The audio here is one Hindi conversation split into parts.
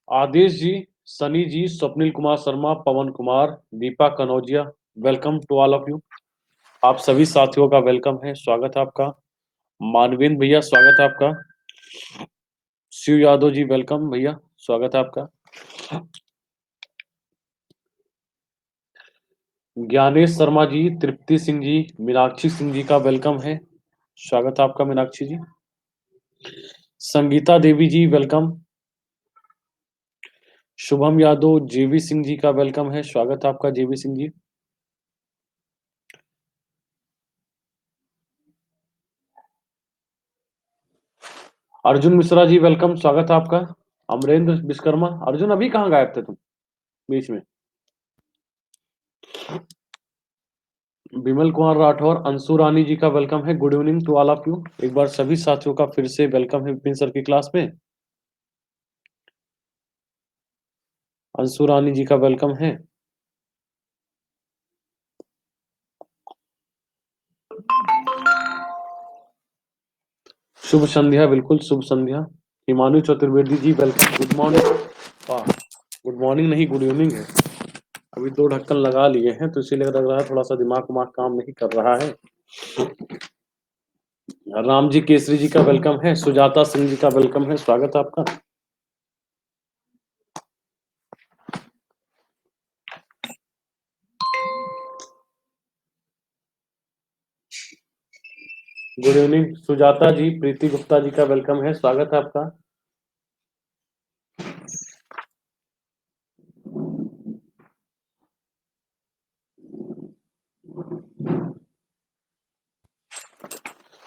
Adesh ji, Sunny ji, Swapnil Kumar Sharma, Pawan Kumar, Deepa Kanaujia, welcome to all of you. आप सभी साथियों का वेलकम है, स्वागत है आपका। मानवेंद्र भैया, स्वागत है आपका। शिव यादव जी, वेलकम भैया, स्वागत है आपका। ज्ञानेश शर्मा जी, तृप्ति सिंह जी, मीनाक्षी सिंह जी का वेलकम है, स्वागत है आपका मीनाक्षी जी। संगीता देवी जी, वेलकम। शुभम यादव, जेवी सिंह जी का वेलकम है, स्वागत है आपका जेवी सिंह जी। अर्जुन मिश्रा जी, वेलकम, स्वागत है आपका। अमरेंद्र विश्वकर्मा, अर्जुन अभी कहाँ गायब थे तुम बीच में। विमल कुमार राठौर, अंशु रानी जी का वेलकम है, good evening to all of you. एक बार सभी साथियों का फिर से वेलकम है विपिन सर की क्लास में। अंशु रानी जी का वेलकम है। शुभ संध्या, बिल्कुल शुभ संध्या। हिमानु Chaturvedi ji, welcome, good morning. वाह, गुड मॉर्निंग नहीं, गुड इवनिंग है। अभी 2 ढक्कन लगा लिए हैं तो इसीलिए लग रहा है थोड़ा सा दिमाग काम नहीं कर रहा है। राम जी केसरी जी का वेलकम है, सुजाता सिंह जी का वेलकम है, स्वागत है आपका। गुड इवनिंग सुजाता जी, प्रीति गुप्ता जी का वेलकम है, स्वागत है आपका।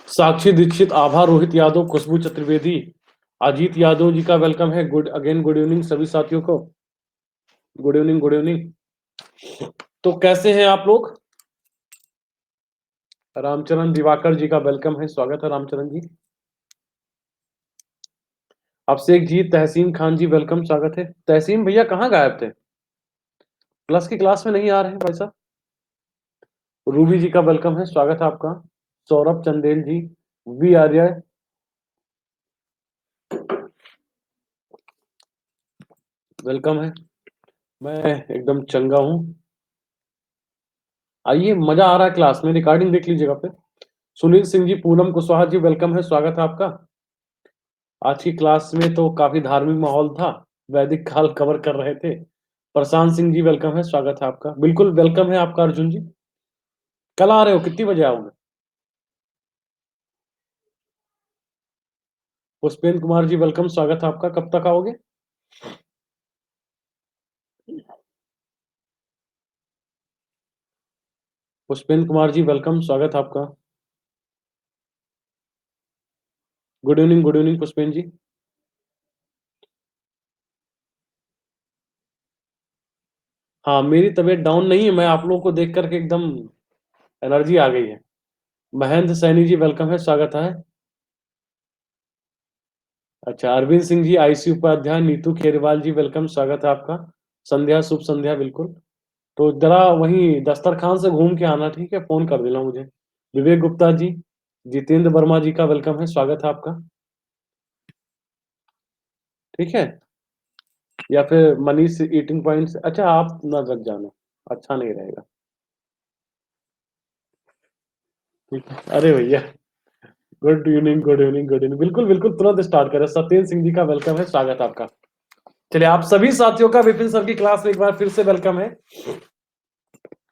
साक्षी दीक्षित, आभा, रोहित यादव, खुशबू चतुर्वेदी, अजीत यादव जी का वेलकम है। गुड इवनिंग सभी साथियों को, गुड इवनिंग, गुड इवनिंग। तो कैसे हैं आप लोग। रामचरण दिवाकर जी का वेलकम है, स्वागत है रामचरण जी। अभिषेक जी, तहसीन खान जी, वेलकम, स्वागत है। तहसीन भैया कहाँ गायब थे, प्लस की क्लास में नहीं आ रहे हैं भाई साहब। रूबी जी का वेलकम है, स्वागत है आपका। सौरभ चंदेल जी, वी आर्य, वेलकम है। मैं एकदम चंगा हूँ। आइए, मजा आ रहा है क्लास में, रिकॉर्डिंग देख लीजिएगा फिर। सुनील सिंह जी, पूनम कुशवाहा जी, वेलकम है, स्वागत है आपका। आज की क्लास में तो काफी धार्मिक माहौल था, वैदिक काल कवर कर रहे थे। प्रशांत सिंह जी, वेलकम है, स्वागत है आपका। बिल्कुल वेलकम है आपका अर्जुन जी। कल आ रहे हो, कितनी बजे आओगे। पुष्पेंद्र कुमार जी, वेलकम, स्वागत है आपका। कब तक आओगे। पुष्पेंद्र कुमार जी, वेलकम, स्वागत है आपका। गुड इवनिंग पुष्पेंद्र जी। हाँ, मेरी तबीयत डाउन नहीं है, मैं आप लोगों को देख करके एकदम एनर्जी आ गई है। महेंद्र सैनी जी, वेलकम है, स्वागत है। अच्छा, अरविंद सिंह जी, आईसी उपाध्याय, नीतू खेरवाल जी, वेलकम, स्वागत है आपका। संध्या, शुभ संध्या, बिल्कुल। तो जरा वहीं दस्तरखान से घूम के आना, ठीक है, फोन कर देना मुझे। विवेक गुप्ता जी, जितेंद्र वर्मा जी का वेलकम है, स्वागत है आपका। ठीक है। या फिर मनीष ईटिंग पॉइंट, अच्छा आप ना लग जाना, अच्छा नहीं रहेगा। ठीक है, अरे भैया, गुड इवनिंग, बिल्कुल बिल्कुल, तुरंत स्टार्ट करें। सत्येंद्र सिंह जी का वेलकम है, स्वागत है आपका। चलिए, आप सभी साथियों का विपिन सर की क्लास में एक बार फिर से वेलकम है।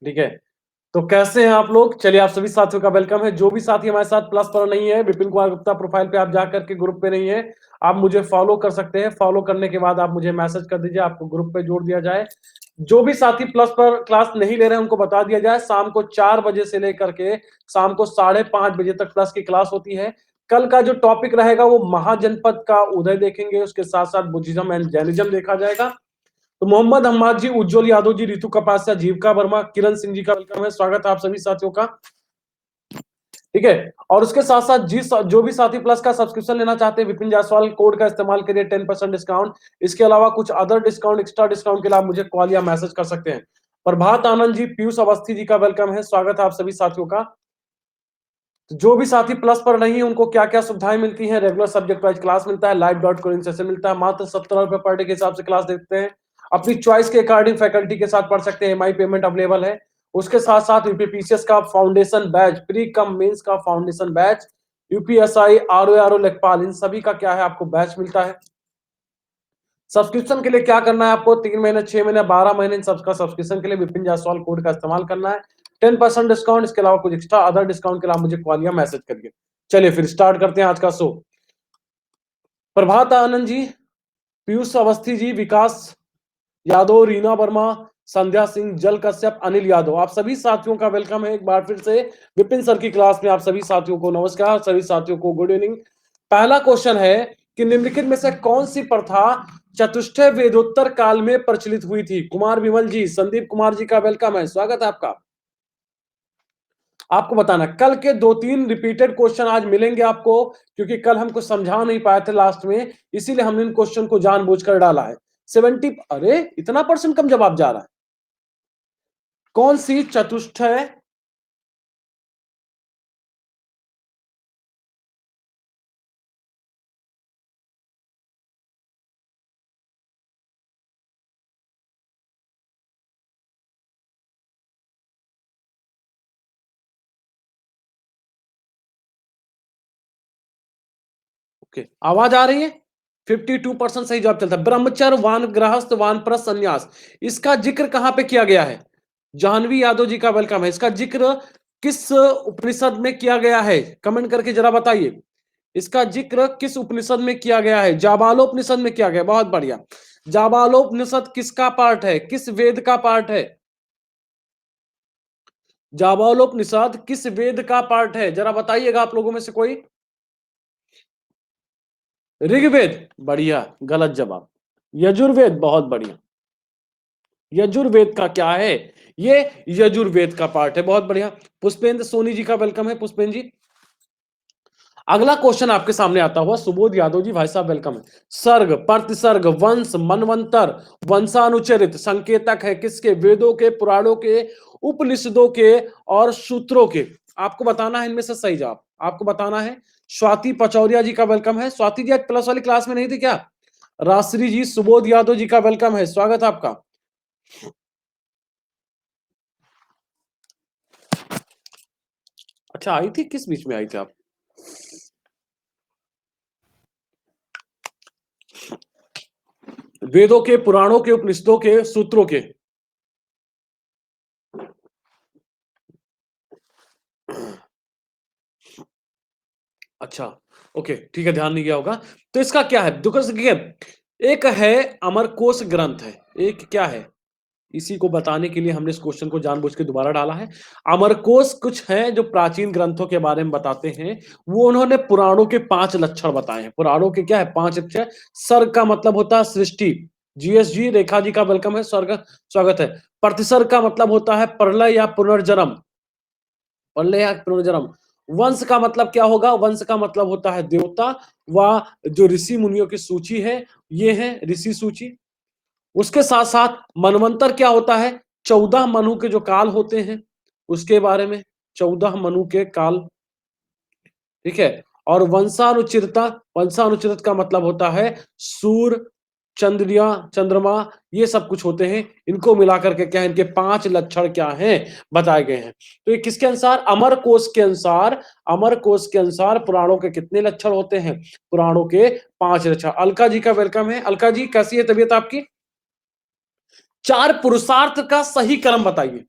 ठीक है। तो कैसे हैं आप लोग। चलिए, आप सभी साथियों का वेलकम है। जो भी साथी हमारे साथ प्लस पर नहीं है, विपिन कुमार गुप्ता प्रोफाइल पे आप जाकर के ग्रुप पे नहीं है, आप मुझे फॉलो कर सकते हैं। फॉलो करने के बाद आप मुझे मैसेज कर दीजिए, आपको ग्रुप पे जोड़ दिया जाए। जो भी साथी प्लस पर क्लास नहीं ले रहे हैं उनको बता दिया जाए, शाम को 4 बजे से लेकर के शाम को 5:30 बजे तक प्लस की क्लास होती है। कल का जो टॉपिक रहेगा वो महाजनपद का उदय देखेंगे, उसके साथ साथ बुद्धिज्म एंड जैनिज्म देखा जाएगा। तो मोहम्मद हम्माद जी, उज्जवल यादव जी, रितु कपासिया, जीविका वर्मा, किरण सिंह जी का वेलकम है, स्वागत है आप सभी साथियों का। ठीक है। और उसके साथ साथ जो भी साथी प्लस का सब्सक्रिप्शन लेना चाहते हैं, विपिन जायसवाल कोड का इस्तेमाल करिए, 10% डिस्काउंट। इसके अलावा कुछ अदर डिस्काउंट, एक्स्ट्रा डिस्काउंट के लिए आप मुझे कॉल या मैसेज कर सकते हैं। प्रभात आनंद जी, पीयूष अवस्थी जी का वेलकम है, स्वागत है आप सभी साथियों का। तो जो भी साथी प्लस पर नहीं है उनको क्या क्या सुविधाएं मिलती हैं? रेगुलर सब्जेक्ट वाइज क्लास मिलता है, लाइव डॉट कोडिंग सेशन मिलता है, मात्र 17 रुपए पर डे के हिसाब से क्लास देते हैं, अपनी चॉइस के अकॉर्डिंग फैकल्टी के साथ पढ़ सकते हैं, एमआई पेमेंट अवेलेबल है। उसके साथ साथ यूपीपीसीएस का foundation batch, pre cum mains का फाउंडेशन बैच, यूपीएसआई, आरओ लेखपाल, इन सभी का क्या है आपको बैच मिलता है। सब्सक्रिप्शन के लिए क्या करना है आपको? 3 महीने, 6 महीने, 12 महीने, इन सबका सब्सक्रिप्शन के लिए विपिन जायसवाल कोड का इस्तेमाल करना है। 10% डिस्काउंट, इसके अलावा कुछ एक्स्ट्रा अदर डिस्काउंट के लिए आप मुझे कॉल या मैसेज करिए। चलिए फिर स्टार्ट करते हैं आज का शो। प्रभात आनंद जी, पीयूष अवस्थी जी, विकास यादव, रीना वर्मा, संध्या सिंह, जल कश्यप, अनिल यादव, आप सभी साथियों का वेलकम है एक बार फिर से विपिन सर की क्लास में। आप सभी साथियों को नमस्कार, सभी साथियों को गुड इवनिंग। पहला क्वेश्चन है कि निम्नलिखित में से कौन सी प्रथा चतुष्टय वेदोत्तर काल में प्रचलित हुई थी? कुमार विमल जी, संदीप कुमार जी का वेलकम है, स्वागत है आपका। आपको बताना, कल के 2-3 रिपीटेड क्वेश्चन आज मिलेंगे आपको, क्योंकि कल हम कुछ समझा नहीं पाए थे लास्ट में, इसीलिए हमने इन क्वेश्चन को जानबूझकर डाला है। 70, अरे इतना परसेंट कम जवाब जा रहा है। कौन सी चतुष्टय ओके, आवाज आ रही है? 52% सही जवाब चलता है। ब्रह्मचर्य, वानग्रहस्थ, वानप्रस्थ, संन्यास, इसका जिक्र कहां पे किया गया है? जाह्नवी यादव जी का वेलकम है। इसका जिक्र किस उपनिषद में किया गया है? कमेंट करके जरा बताइए, इसका जिक्र किस उपनिषद में किया गया है? जाबालोपनिषद में किया गया, बहुत बढ़िया। जाबालोपनिषद किसका पार्ट है, किस वेद का पार्ट है? जाबालोपनिषद किस वेद का पार्ट है, जरा बताइएगा आप लोगों में से कोई। ऋग्वेद, बढ़िया, गलत जवाब। यजुर्वेद, बहुत बढ़िया। यजुर्वेद का क्या है? ये यजुर्वेद का पार्ट है, बहुत बढ़िया। पुष्पेंद्र सोनी जी का वेलकम है, पुष्पेंद्र जी। अगला क्वेश्चन आपके सामने आता हुआ सुबोध यादव जी, भाई साहब वेलकम है। सर्ग, प्रतिसर्ग, वंश, मनवंतर, वंशानुचरित संकेतक है किसके? वेदों के, पुराणों के, उपनिषदों के और सूत्रों के। आपको बताना है इनमें से सही जवाब, आपको बताना है। स्वाति पचौरिया जी का वेलकम है। स्वाति जी आज प्लस वाली क्लास में नहीं थी क्या? राश्री जी, सुबोध यादव जी का वेलकम है, स्वागत है आपका। अच्छा, आई थी, किस बीच में आई थी आप? वेदों के, पुराणों के, उपनिषदों के, सूत्रों के। अच्छा, ओके, ठीक है, ध्यान नहीं गया होगा। तो इसका क्या है, देखिए, एक है अमरकोश ग्रंथ है, एक क्या है, इसी को बताने के लिए हमने इस क्वेश्चन को जानबूझ के दोबारा डाला है। अमरकोश कुछ है जो प्राचीन ग्रंथों के बारे में बताते हैं, वो उन्होंने पुराणों के 5 लक्षण बताए हैं। पुराणों के क्या है, 5 लक्षण। सर्ग का मतलब होता है सृष्टि, जीएसजी रेखा जी का वेलकम है, स्वर्ग स्वागत है। प्रतिसर्ग का मतलब होता है प्रलय या पुनर्जन्म, प्रलय या पुनर्जन्म। वंश का मतलब क्या होगा? वंश का मतलब होता है देवता, व जो ऋषि मुनियों की सूची है, ये है ऋषि सूची। उसके साथ साथ मनवंतर क्या होता है? 14 मनु के जो काल होते हैं उसके बारे में, 14 मनु के काल, ठीक है। और वंशानुचिरता, वंशानुचिरत का मतलब होता है सूर्य, चंद्रिया, चंद्रमा, ये सब कुछ होते हैं। इनको मिलाकर के क्या है, इनके 5 लक्षण क्या हैं बताए गए हैं। तो ये किसके अनुसार? अमर कोश के अनुसार, अमर कोश के अनुसार पुराणों के कितने लक्षण होते हैं? पुराणों के 5 लक्षण। अलका जी का वेलकम है। अलका जी, कैसी है तबीयत आपकी? 4 पुरुषार्थ का सही क्रम बताइए।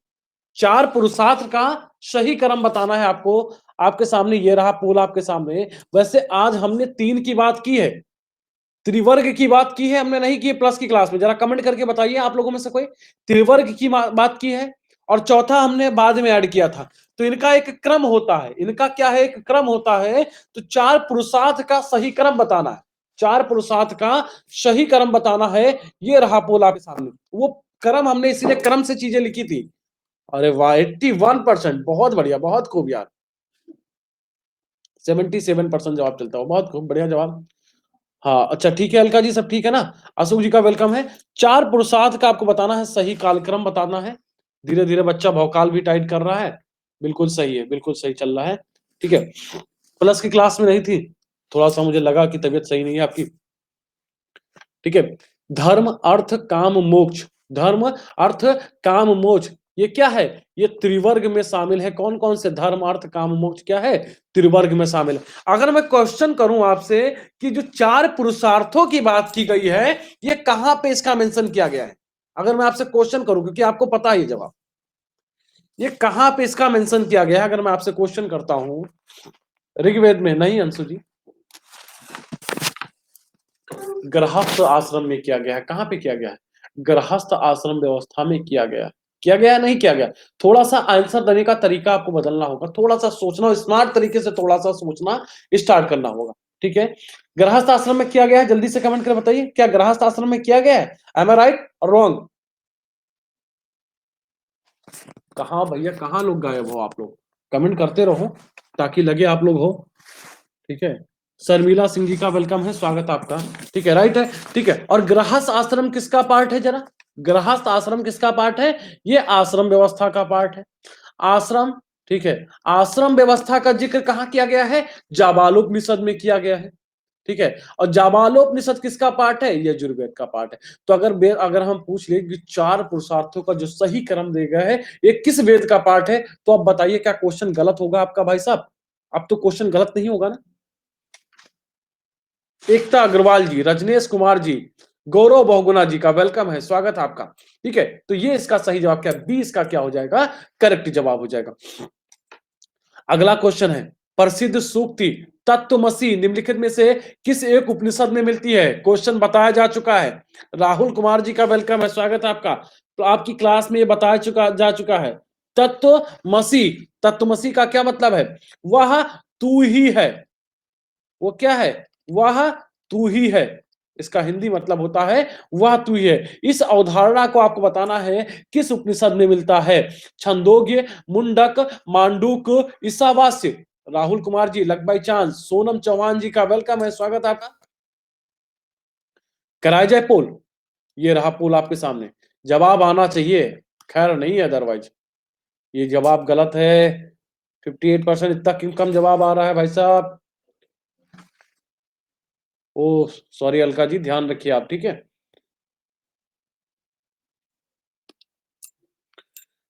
4 पुरुषार्थ का सही क्रम बताना है आपको। आपके सामने ये रहा पोल, आपके सामने। वैसे आज हमने 3 की बात की है, त्रिवर्ग की बात की है, हमने नहीं की प्लस की क्लास में। जरा कमेंट करके बताइए आप लोगों में से कोई त्रिवर्ग की बात की है, और चौथा हमने बाद में ऐड किया था। तो इनका एक क्रम होता है, इनका क्या है, एक क्रम होता है। तो 4 पुरुषार्थ का सही क्रम बताना है, 4 पुरुषार्थ का सही क्रम बताना है। ये रहा पोल आपके सामने, वो क्रम हमने इसीलिए क्रम से चीजें लिखी थी। अरे वाह, 81%, बहुत बढ़िया, बहुत खूब यार। 77% जवाब चलता हो, बहुत खूब, बढ़िया जवाब। हाँ, अच्छा ठीक है अलका जी, सब ठीक है ना? अशोक जी का वेलकम है। 4 पुरुषार्थ का आपको बताना है, सही कालक्रम बताना है। धीरे धीरे बच्चा भौकाल भी टाइट कर रहा है, बिल्कुल सही है, बिल्कुल सही चल रहा है। ठीक है, प्लस की क्लास में नहीं थी, थोड़ा सा मुझे लगा कि तबीयत सही नहीं है आपकी। ठीक है, धर्म अर्थ काम मोक्ष, धर्म अर्थ काम मोक्ष, ये क्या है? ये त्रिवर्ग में शामिल है। कौन कौन से? धर्म अर्थ काम मोक्ष क्या है? त्रिवर्ग में शामिल है। अगर मैं क्वेश्चन करूं आपसे कि जो 4 पुरुषार्थों की बात की गई है, ये कहां पे इसका मेंशन किया गया है? अगर मैं आपसे क्वेश्चन करूं, क्योंकि आपको पता ही जवाब, ये कहां पे इसका मेंशन किया गया है? अगर मैं आपसे क्वेश्चन करता हूं, ऋग्वेद में नहीं अंशु जी, गृहस्थ आश्रम में किया गया है। कहां पे किया गया है? गृहस्थ आश्रम व्यवस्था में किया गया है। किया गया है, नहीं किया गया? थोड़ा सा आंसर देने का तरीका आपको बदलना होगा, थोड़ा सा सोचना, स्मार्ट तरीके से थोड़ा सा सोचना स्टार्ट करना होगा। ठीक है, गृहस्थ आश्रम में किया गया है, जल्दी से कमेंट कर बताइए, क्या गृहस्थ आश्रम में किया गया है? एम आई राइट और रॉन्ग? कहाँ भैया, कहाँ लोग गायब हो आप लोग? कमेंट करते रहो ताकि लगे आप लोग हो। ठीक है, शर्मिला सिंह जी का वेलकम है, स्वागत आपका। ठीक है, राइट है। ठीक है, और गृहस्थ आश्रम किसका पार्ट है? जरा, गृहस्थ आश्रम किसका पार्ट है? ये आश्रम व्यवस्था का पार्ट है। आश्रम, ठीक है, आश्रम व्यवस्था का जिक्र कहां किया गया है? जाबालोपनिषद में किया गया है। ठीक है, और जाबालोपनिषद किसका पार्ट है? यजुर्वेद का पार्ट है। तो अगर हम पूछ ले कि 4 पुरुषार्थों का जो सही क्रम दिया गया है, ये किस वेद का पार्ट है, तो अब बताइए, क्या क्वेश्चन गलत होगा आपका भाई साहब? अब तो क्वेश्चन गलत नहीं होगा ना? एकता अग्रवाल जी, रजनेश कुमार जी, गौरव बहुगुणा जी का वेलकम है, स्वागत है आपका। ठीक है, तो ये इसका सही जवाब क्या? बी इसका क्या हो जाएगा? करेक्ट जवाब हो जाएगा। अगला क्वेश्चन है, प्रसिद्ध सूक्ति तत्वमसी निम्नलिखित में से किस एक उपनिषद में मिलती है? क्वेश्चन बताया जा चुका है। राहुल कुमार जी का वेलकम है, स्वागत है आपका। तो आपकी क्लास में ये बताया जा चुका है। तत्वमसी, तत्वमसी का क्या मतलब है? वह तू ही है। वो क्या है? वह तू ही है। इसका हिंदी मतलब होता है वह तू ही है। इस अवधारणा को आपको बताना है किस उपनिषद में मिलता है? Chandogya, Mundaka, Manduka, Ishavasya. Rahul Kumar ji, luck by chance. Sonam Chauhan ji का वेलकम है, स्वागत है आपका। कराया जाए पोल? ये रहा पोल आपके सामने, जवाब आना चाहिए, खैर नहीं है अदरवाइज। ये जवाब गलत है। 58%, इतना क्यों कम जवाब आ रहा है भाई साहब? ओ सॉरी अलका जी, ध्यान रखिए आप, ठीक है।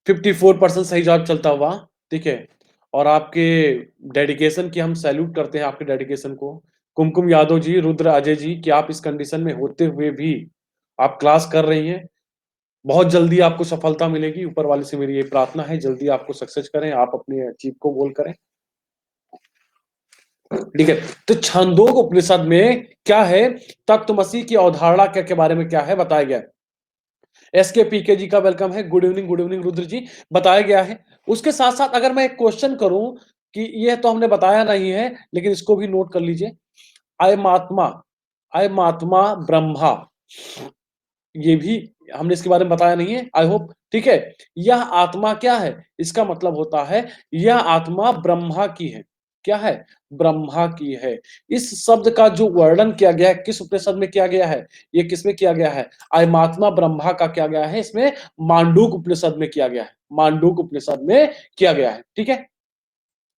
54% सही जवाब चलता हुआ, ठीक है। और आपके डेडिकेशन की हम सैल्यूट करते हैं, आपके डेडिकेशन को। कुमकुम यादव जी, रुद्र अजय जी, कि आप इस कंडीशन में होते हुए भी आप क्लास कर रही हैं। बहुत जल्दी आपको सफलता मिलेगी, ऊपर वाले से मेरी ये प्रार्थना है, जल्दी आपको सक्सेस करें, आप अपने अचीव को गोल करें। ठीक है, तो छंदोग उपनिषद में क्या है? तत्वमसी की अवधारणा क्या के बारे में क्या है बताया गया है। एस के पी के जी का वेलकम है, गुड इवनिंग रुद्र जी, बताया गया है। उसके साथ साथ अगर मैं एक क्वेश्चन करूं कि ये तो हमने बताया नहीं है, लेकिन इसको भी नोट कर लीजिए। अयमात्मा, अयमात्मा ब्रह्मा, ये भी हमने इसके बारे में बताया नहीं है, आई होप। ठीक है, यह आत्मा क्या है? इसका मतलब होता है यह आत्मा ब्रह्मा की है। क्या है? ब्रह्मा की है। इस शब्द का जो वर्णन किया गया है किस उपनिषद में किया गया है? ये किसमें किया गया है? अयमात्मा ब्रह्मा का किया गया है, इसमें मांडूक उपनिषद में किया गया है। मांडूक उपनिषद में किया गया है, ठीक है।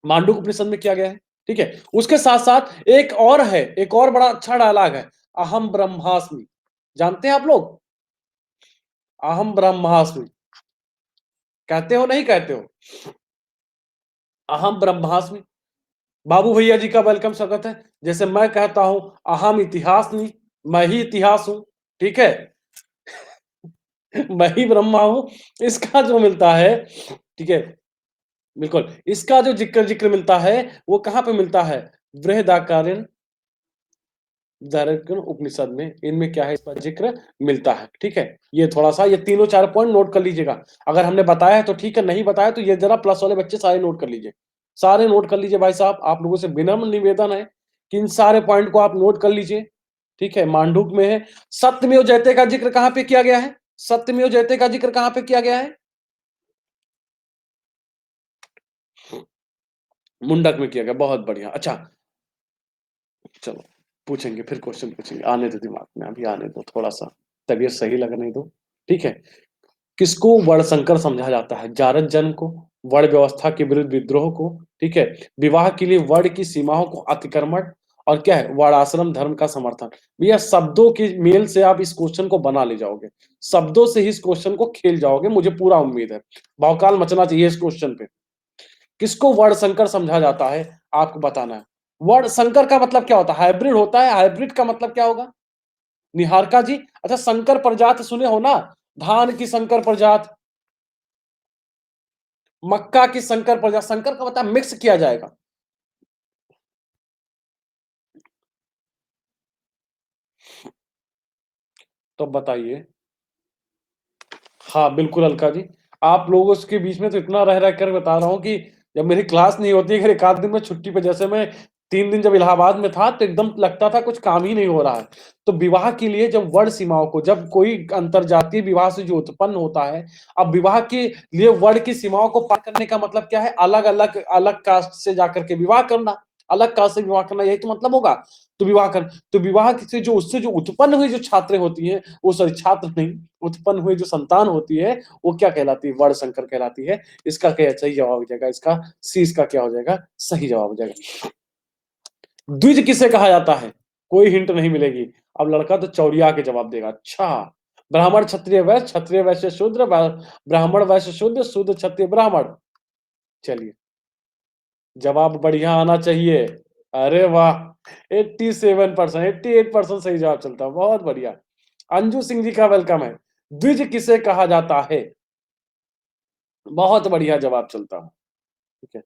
मांडूक उपनिषद में किया गया है, ठीक है। उसके साथ साथ एक और है, एक और बड़ा अच्छा डायलॉग है, अहम ब्रह्मास्मि। जानते हैं आप लोग? अहम ब्रह्मास्मि कहते हो, नहीं कहते हो? अहम ब्रह्मास्मि। बाबू भैया जी का वेलकम, स्वागत है। जैसे मैं कहता हूं अहम इतिहास नहीं, मैं ही इतिहास हूं, ठीक है। मैं ही ब्रह्मा हूं। इसका जो मिलता है, ठीक है, बिल्कुल, इसका जो जिक्र जिक्र मिलता है वो कहां पे मिलता है? बृहदारण्यक उपनिषद में, इनमें क्या है, इसका जिक्र मिलता है, ठीक है। ये थोड़ा सा, ये तीनों 4 पॉइंट नोट कर लीजिएगा। अगर हमने बताया है तो ठीक है, नहीं बताया तो ये जरा प्लस वाले बच्चे सारे नोट कर लीजिए, सारे नोट कर लीजिए भाई साहब। आप लोगों से विनम्र निवेदन है कि इन सारे पॉइंट को आप नोट कर लीजिए, ठीक है। मांडूक में है। सत्यमेव जयते का जिक्र कहां पे किया गया है? सत्यमेव जयते का जिक्र कहां पे किया गया है? मुंडक में किया गया, बहुत बढ़िया। अच्छा, चलो पूछेंगे, फिर क्वेश्चन पूछेंगे, आने दो दिमाग में, अभी आने दो, थोड़ा सा तबीयत सही लगने दो, ठीक है। किसको वर्णशंकर समझा जाता है? जारद जन्म को, वर्ण व्यवस्था के विरुद्ध विद्रोह को, ठीक है, विवाह के लिए वर्ण की सीमाओं को अतिक्रमण, और क्या है, वर्णाश्रम धर्म का समर्थन। भैया शब्दों के मेल से आप इस क्वेश्चन को बना ले जाओगे, शब्दों से ही इस क्वेश्चन को खेल जाओगे, मुझे पूरा उम्मीद है। भौकाल मचना चाहिए इस क्वेश्चन पे। किसको वर्ण संकर समझा जाता है, आपको बताना है। वर्ण संकर का मतलब क्या होता है? हाइब्रिड होता है। हाइब्रिड का मतलब क्या होगा? निहारिका जी, अच्छा संकर प्रजात सुने हो ना, धान की संकर प्रजात, मक्का की संकर प्रजात। संकर का मतलब मिक्स किया जाएगा। तो बताइए। हाँ बिल्कुल अलका जी, आप लोगों के बीच में तो इतना रह रह कर बता रहा हूँ कि जब मेरी क्लास नहीं होती है, अगर एक आध दिन में छुट्टी पे, जैसे मैं 3 दिन जब इलाहाबाद में था तो एकदम लगता था कुछ काम ही नहीं हो रहा है। तो विवाह के लिए जब वर्ण सीमाओं को, जब कोई अंतरजातीय विवाह से जो उत्पन्न होता है, अब विवाह के लिए वर्ण की सीमाओं को पार करने का मतलब क्या है? अलग अलग अलग कास्ट से जाकर के विवाह करना, अलग कास्ट से विवाह करना, यही तो मतलब होगा। तो विवाह कर, तो विवाह से जो, उससे जो उत्पन्न हुई जो छात्र होती हैं, वो सॉरी छात्र नहीं, उत्पन्न हुई जो संतान होती है, वो क्या कहलाती है? वर्ण संकर कहलाती है। इसका क्या सही जवाब हो जाएगा? इसका सी, इसका क्या हो जाएगा? सही जवाब हो जाएगा। द्विज किसे कहा जाता है? कोई हिंट नहीं मिलेगी। अब लड़का तो चौड़िया के जवाब देगा। अच्छा, ब्राह्मण क्षत्रिय वैश्य, क्षत्रिय वैश्य शूद्र, ब्राह्मण वैश्य शूद्र, शूद्र क्षत्रिय ब्राह्मण। चलिए, जवाब बढ़िया आना चाहिए। अरे वाह, 87%, 88% सही जवाब चलता है, बहुत बढ़िया। अंजू सिंह जी का वेलकम है। द्विज किसे कहा जाता है? बहुत बढ़िया जवाब चलता है, ठीक है,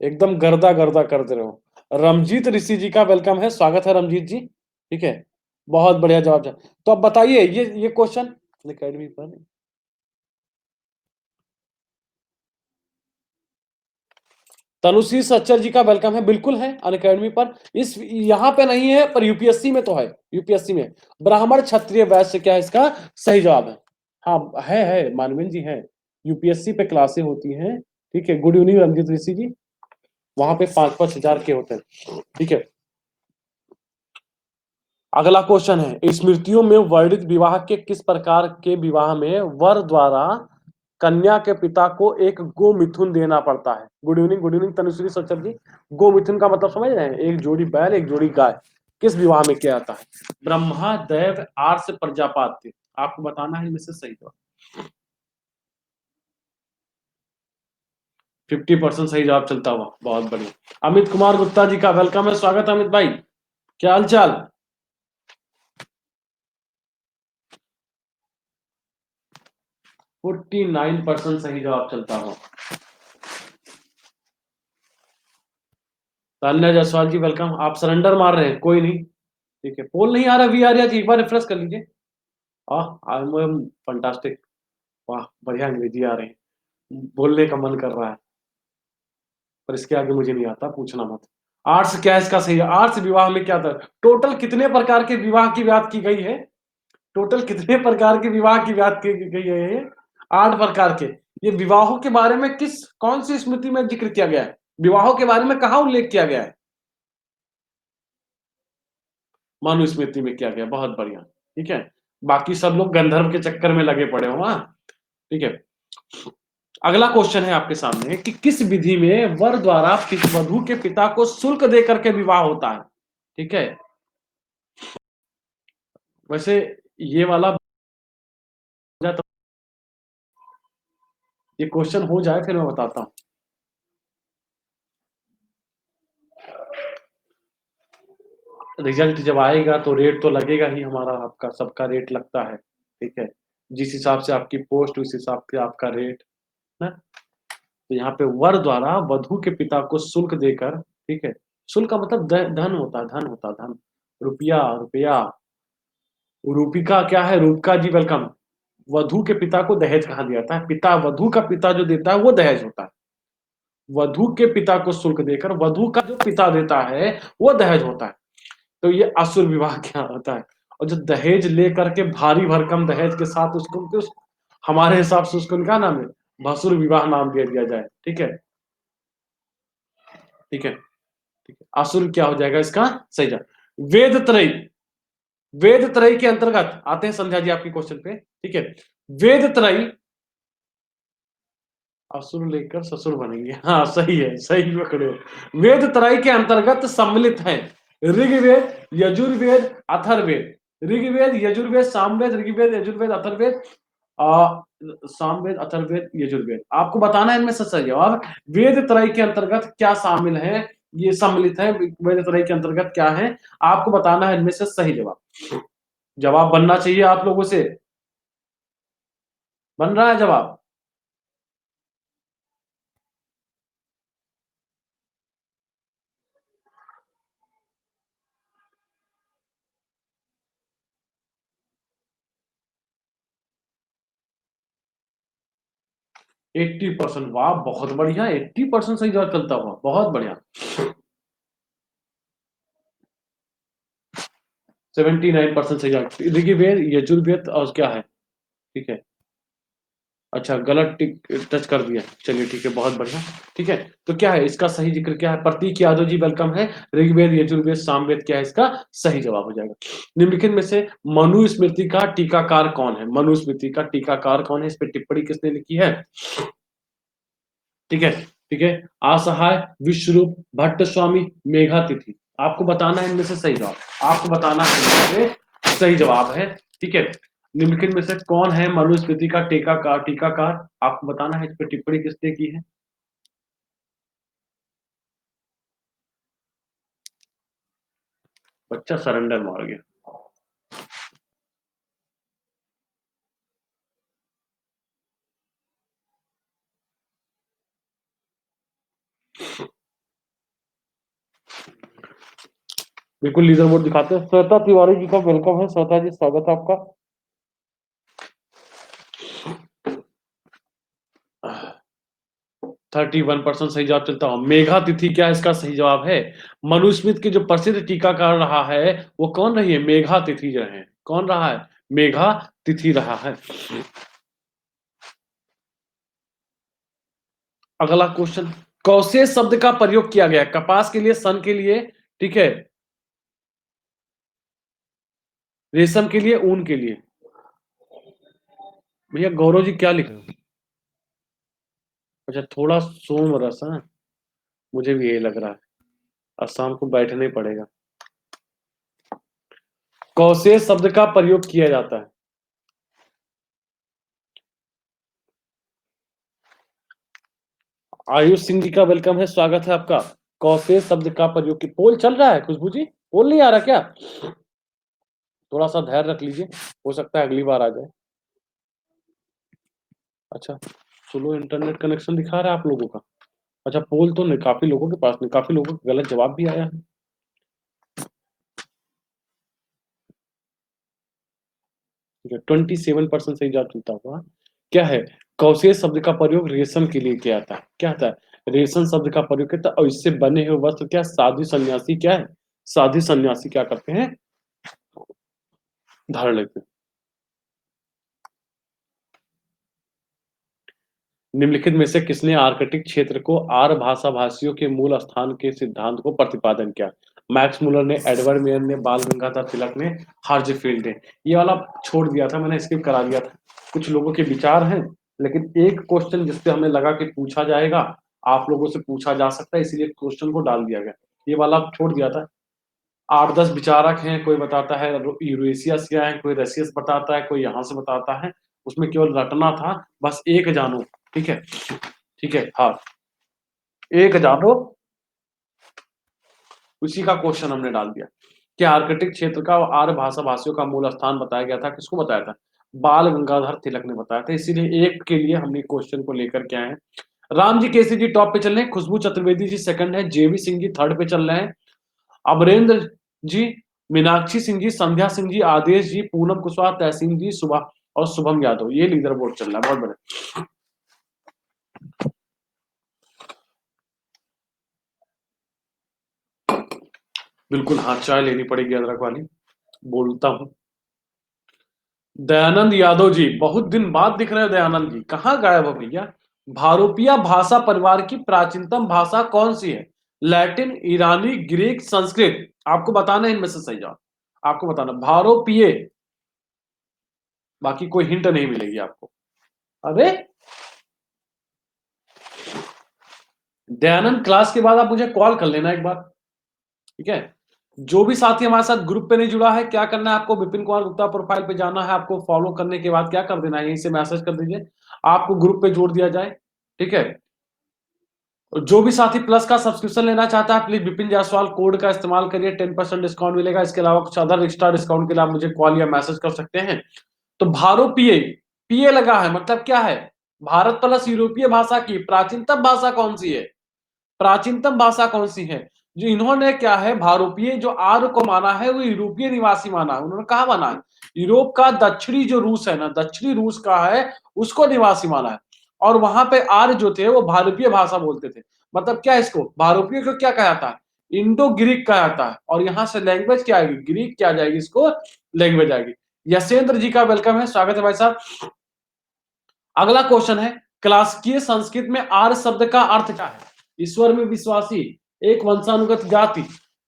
एकदम गर्दा गर्दा कर दे रहे हो। रमजीत ऋषि जी का वेलकम है, स्वागत है रमजीत जी, ठीक है, बहुत बढ़िया जवाब। तो अब बताइए, ये क्वेश्चन अकेडमी पर, तनुश्री सच्चर जी का वेलकम है, बिल्कुल है अनअकैडमी पर। इस यहाँ पे नहीं है पर यूपीएससी में तो है, यूपीएससी में। ब्राह्मण क्षत्रिय वैश्य क्या है इसका सही जवाब है? हाँ है मानवेंद्र जी है, यूपीएससी पे क्लासे होती हैं, ठीक है। गुड इवनिंग रंजित ऋषि जी, वहां पे 5-5 हजार के होते हैं, ठीक है। अगला क्वेश्चन है, स्मृतियों में वर्णित विवाह के किस प्रकार के विवाह में वर द्वारा कन्या के पिता को एक गो मिथुन देना पड़ता है? गुड इवनिंग तनुश्री सचर जी। गो मिथुन का मतलब समझ रहे हैं? एक जोड़ी बैल, एक जोड़ी गाय। किस विवाह में किया जाता है? ब्रह्मा दैव आर्ष प्रजापात्य, आपको बताना है इनमें से सही जवाब। 50% सही जवाब चलता हुआ, बहुत बढ़िया। अमित कुमार गुप्ता जी का वेलकम है, स्वागत है अमित भाई, क्या हाल चाल? 49% सही जवाब चलता हुआ। तान्या जायसवाल जी वेलकम, आप सरेंडर मार रहे हैं, कोई नहीं, ठीक है। पोल नहीं आ रहा, वी आ रहा जी, एक बार रिफ्रेश कर लीजिए। आई एम फंटास्टिक, वाह बढ़िया, अंग्रेजी आ रही है, बोलने का मन कर रहा है, पर इसके आगे मुझे नहीं आता, पूछना मत। आर्ट्स क्या है इसका सही? आर्ट्स विवाह में क्या था? टोटल कितने प्रकार के विवाह की बात की गई है? टोटल कितने प्रकार के विवाह की बात की गई है? 8 प्रकार के। ये विवाहों के बारे में किस, कौन सी स्मृति में जिक्र किया गया है? विवाहों के बारे में कहाँ उल्लेख किया गया है? मनुस्मृति में किया गया, बहुत बढ़िया, ठीक है। बाकी सब लोग गंधर्व के चक्कर में लगे पड़े हो, हाँ, ठीक है। अगला क्वेश्चन है आपके सामने कि किस विधि में वर द्वारा वधु के पिता को शुल्क दे करके विवाह होता है? ठीक है, वैसे ये वाला, ये क्वेश्चन हो जाए फिर मैं बताता हूँ। रिजल्ट जब आएगा तो रेट तो लगेगा ही, हमारा आपका सबका रेट लगता है, ठीक है। जिस हिसाब से आपकी पोस्ट, उस हिसाब से आपका रेट ना। तो यहाँ पे वर द्वारा वधु के पिता को शुल्क देकर, ठीक है, शुल्क का मतलब धन होता है, धन होता है, धन, रुपया रुपया। रूपिका क्या है? रूपिका जी वेलकम। वधु के पिता को दहेज कहा दिया जाता है, पिता, वधु का पिता जो देता है वो दहेज होता है। वधु के पिता को शुल्क देकर वधु का जो पिता देता है वो दहेज होता है। तो ये असुर विवाह क्या होता है? और जो दहेज लेकर के भारी भरकम दहेज के साथ उसको, हमारे हिसाब से उसको क्या नाम है? भसुर विवाह नाम दे दिया जाए, ठीक है, ठीक है, ठीक है। असुर क्या हो जाएगा इसका सही जवाब? वेद त्रयी, वेद त्रयी के अंतर्गत आते हैं संध्या जी आपके क्वेश्चन पे, ठीक है। वेद त्रयी, असुर लेकर ससुर बनेंगे, हाँ सही है, सही पकड़े हो। वेद त्रय के अंतर्गत सम्मिलित है ऋग्वेद, यजुर्वेद, अथर्ववेद। ऋग्वेद, यजुर्वेद, सामवेद, ऋग्वेद, यजुर्वेद, अथर्ववेद, आ, सामवेद, अथर्ववेद, यजुर्वेद। आपको बताना है इनमें से सही जवाब। वेद त्रय के अंतर्गत क्या शामिल है, ये सम्मिलित है वेद त्रय के अंतर्गत क्या है, आपको बताना है इनमें से सही जवाब। जवाब बनना चाहिए आप लोगों से, बन रहा है जवाब? 80%, वाह बहुत बढ़िया, 80% सही जवाब चलता हुआ, बहुत बढ़िया। 79% सही जवाब। ऋग्वेद, यजुर्वेद और क्या है, ठीक है। अच्छा गलत टिक टच कर दिया, चलिए ठीक है, बहुत बढ़िया। ठीक है, तो क्या है इसका सही जिक्र, क्या है? प्रतीक यादव जी वेलकम है। ऋग्वेद, यजुर्वेद, सामवेद क्या है इसका सही जवाब हो जाएगा। निम्नलिखित में से मनुस्मृति का टीकाकार कौन है? मनुस्मृति का टीकाकार कौन है, इस पे टिप्पणी किसने लिखी है? ठीक है, ठीक है। असहाय, विश्वरूप, भट्ट स्वामी, मेघातिथि। आपको बताना है इनमें से सही जवाब, आपको बताना है इनमें से सही जवाब है। ठीक है, निम्नलिखित में से कौन है मनुस्मृति का टीकाकार? टीकाकार आपको बताना है, इस पर टिप्पणी किसने की है? बच्चा सरेंडर मार गया। बिल्कुल लीडर बोर्ड दिखाते हैं। श्वेता तिवारी जी का वेलकम है। श्वेता जी स्वागत है आपका। 31% सही जवाब चलता हूँ। मेघा तिथि क्या इसका सही जवाब है? मनुस्मृति के जो प्रसिद्ध टीकाकार रहा है वो कौन रही है? मेघा तिथि जो है, कौन रहा है? मेघा तिथि रहा है। अगला क्वेश्चन, कौशे शब्द का प्रयोग किया गया कपास के लिए, सन के लिए, ठीक है, रेशम के लिए, ऊन के लिए। भैया गौरव जी क्या लिख रहे हो? अच्छा थोड़ा सोम रस है, मुझे भी यही लग रहा है, आज शाम को बैठना ही पड़ेगा। कौशे शब्द का प्रयोग किया जाता है। आयुष सिंह जी का वेलकम है, स्वागत है आपका। कौशे शब्द का प्रयोग की पोल चल रहा है, खुशबू जी पोल नहीं आ रहा क्या? थोड़ा सा धैर्य रख लीजिए, हो सकता है अगली बार आ जाए। अच्छा, स्लो इंटरनेट कनेक्शन दिखा रहा है आप लोगों का। अच्छा पोल तो नहीं, काफी लोगों के पास नहीं, काफी लोगों का गलत जवाब भी आया है। 27% सही जवाब चलता हुआ क्या है? कौशे शब्द का प्रयोग रेशम के लिए किया था, क्या था? रेशम शब्द का प्रयोग किया था, और इससे बने हुए वस्त्र क्या, साधु सन्यासी क्या है, साधु सन्यासी क्या करते हैं, धारण लेते हैं। निम्नलिखित में से किसने आर्कटिक क्षेत्र को आर्य भाषा भाषियों के मूल स्थान के सिद्धांत को प्रतिपादन किया? मैक्स मुलर ने, एडवर्ड मेयर ने, बाल गंगाधर तिलक ने, हर्जफील्ड ने। ये वाला छोड़ दिया था मैंने, स्किप करा दिया था। कुछ लोगों के विचार हैं, लेकिन एक क्वेश्चन जिसपे हमें लगा कि पूछा जाएगा, आप लोगों से पूछा जा सकता है, इसीलिए क्वेश्चन को डाल दिया गया। ये वाला छोड़ दिया था। 8-10 विचारक हैं, कोई बताता है यूरेशिया से आए हैं, कोई रशिया से बताता है, कोई यहाँ से बताता है, उसमें केवल रटना था, बस एक जानो। ठीक है, ठीक है, हाँ, एक जानो, उसी का क्वेश्चन हमने डाल दिया। क्या आर्कटिक क्षेत्र का आर्य भाषा भाषियों का मूल स्थान बताया गया था? किसको बताया था? बाल गंगाधर तिलक ने बताया था, इसीलिए एक के लिए हमने क्वेश्चन को लेकर के आए हैं। राम जी केसी जी टॉप पे चल रहे हैं, खुशबू चतुर्वेदी जी सेकंड है, जेवी सिंह जी थर्ड पे चल रहे हैं, अमरेंद्र जी, मीनाक्षी सिंह जी, संध्या सिंह जी, आदेश जी, पूनम कुशवाहा, तहसीन जी, सुबह और शुभम यादव, ये लीडर बोर्ड चल रहा है। बहुत बढ़िया, बिल्कुल, हाँ चाय लेनी पड़ेगी अदरक वाली, बोलता हूँ। दयानंद यादव जी, बहुत दिन बाद दिख रहे हो दयानंद जी, कहाँ गायब हो भैया? भारोपिया भाषा परिवार की प्राचीनतम भाषा कौन सी है? लैटिन, ईरानी, ग्रीक, संस्कृत। आपको बताना है इनमें से सही जवाब, आपको बताना भारोपिये, बाकी कोई हिंट नहीं मिलेगी आपको। अरे दयानंद, क्लास के बाद आप मुझे कॉल कर लेना एक बार, ठीक है। जो भी साथी हमारे साथ ग्रुप पे नहीं जुड़ा है, क्या करना है आपको, विपिन कुमार गुप्ता प्रोफाइल पे जाना है, आपको फॉलो करने के बाद क्या कर देना है, यहीं से मैसेज कर दीजिए, आपको ग्रुप पे जोड़ दिया जाए, ठीक है। जो भी साथी प्लस का सब्सक्रिप्शन लेना चाहता है, प्लीज विपिन जायसवाल कोड का इस्तेमाल करिए, 10% डिस्काउंट मिलेगा। इसके अलावा कुछ अदर एक्स्ट्रा डिस्काउंट के लिए आप मुझे कॉल या मैसेज कर सकते हैं। तो भारो पीए, पीए लगा है मतलब क्या है, भारत प्लस यूरोपीय भाषा की प्राचीनतम भाषा कौन सी है, प्राचीनतम भाषा कौन सी है। जो इन्होंने क्या है, भारोपीय जो आर्य को माना है वो यूरोपीय निवासी माना है। उन्होंने कहा माना है, यूरोप का दक्षिणी जो रूस है ना, दक्षिणी रूस का है, उसको निवासी माना है। और वहां पे आर्य जो थे वो भारतीय भाषा बोलते थे। मतलब क्या, इसको भारोपीय को क्या कहा जाता है, इंडो ग्रीक कहा जाता है। और यहाँ से लैंग्वेज क्या आएगी, ग्रीक क्या जाएगी, इसको लैंग्वेज आएगी। यशेंद्र जी का वेलकम है, स्वागत है भाई साहब। अगला क्वेश्चन है, क्लासिकीय संस्कृत में आर्य शब्द का अर्थ क्या है। ईश्वर में विश्वासी, एक वंशानुगत जाति,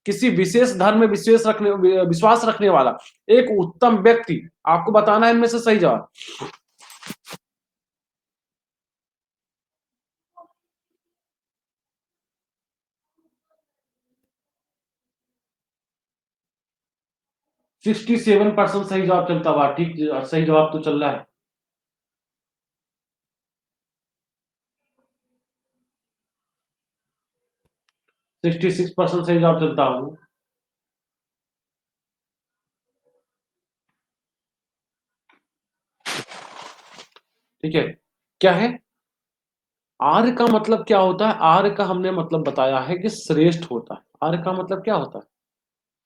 किसी विशेष धर्म में विश्वास रखने वाला, एक उत्तम व्यक्ति। आपको बताना है इनमें से सही जवाब। सिक्सटी 67% सही जवाब चलता हुआ, ठीक सही जवाब तो चल रहा है। 66% सही जवाब चलता हूँ, ठीक है। क्या है, आर्य का मतलब क्या होता है, आर्य का हमने मतलब बताया है कि श्रेष्ठ होता है। आर्य का मतलब क्या होता है,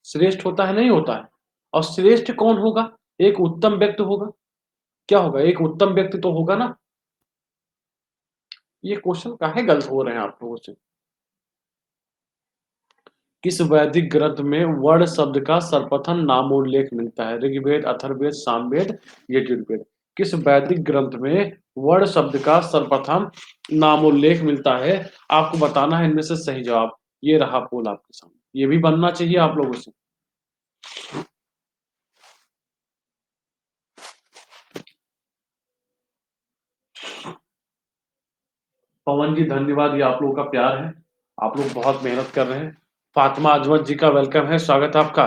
श्रेष्ठ होता है, नहीं होता है। और श्रेष्ठ कौन होगा, एक उत्तम व्यक्ति होगा। क्या होगा, एक उत्तम व्यक्ति तो होगा ना। ये क्वेश्चन काहे गलत हो रहे हैं आप लोगों से। किस वैदिक ग्रंथ में वर्ण शब्द का सर्वप्रथम नामोल्लेख मिलता है, ऋग्वेद, अथर्ववेद, सामवेद, यजुर्वेद। किस वैदिक ग्रंथ में वर्ण शब्द का सर्वप्रथम नामोल्लेख मिलता है, आपको बताना है इनमें से सही जवाब। ये रहा पोल आपके सामने, ये भी बनना चाहिए आप लोगों से। पवन जी धन्यवाद, ये आप लोगों का प्यार है, आप लोग बहुत मेहनत कर रहे हैं। फातिमा अजमत जी का वेलकम है, स्वागत है आपका,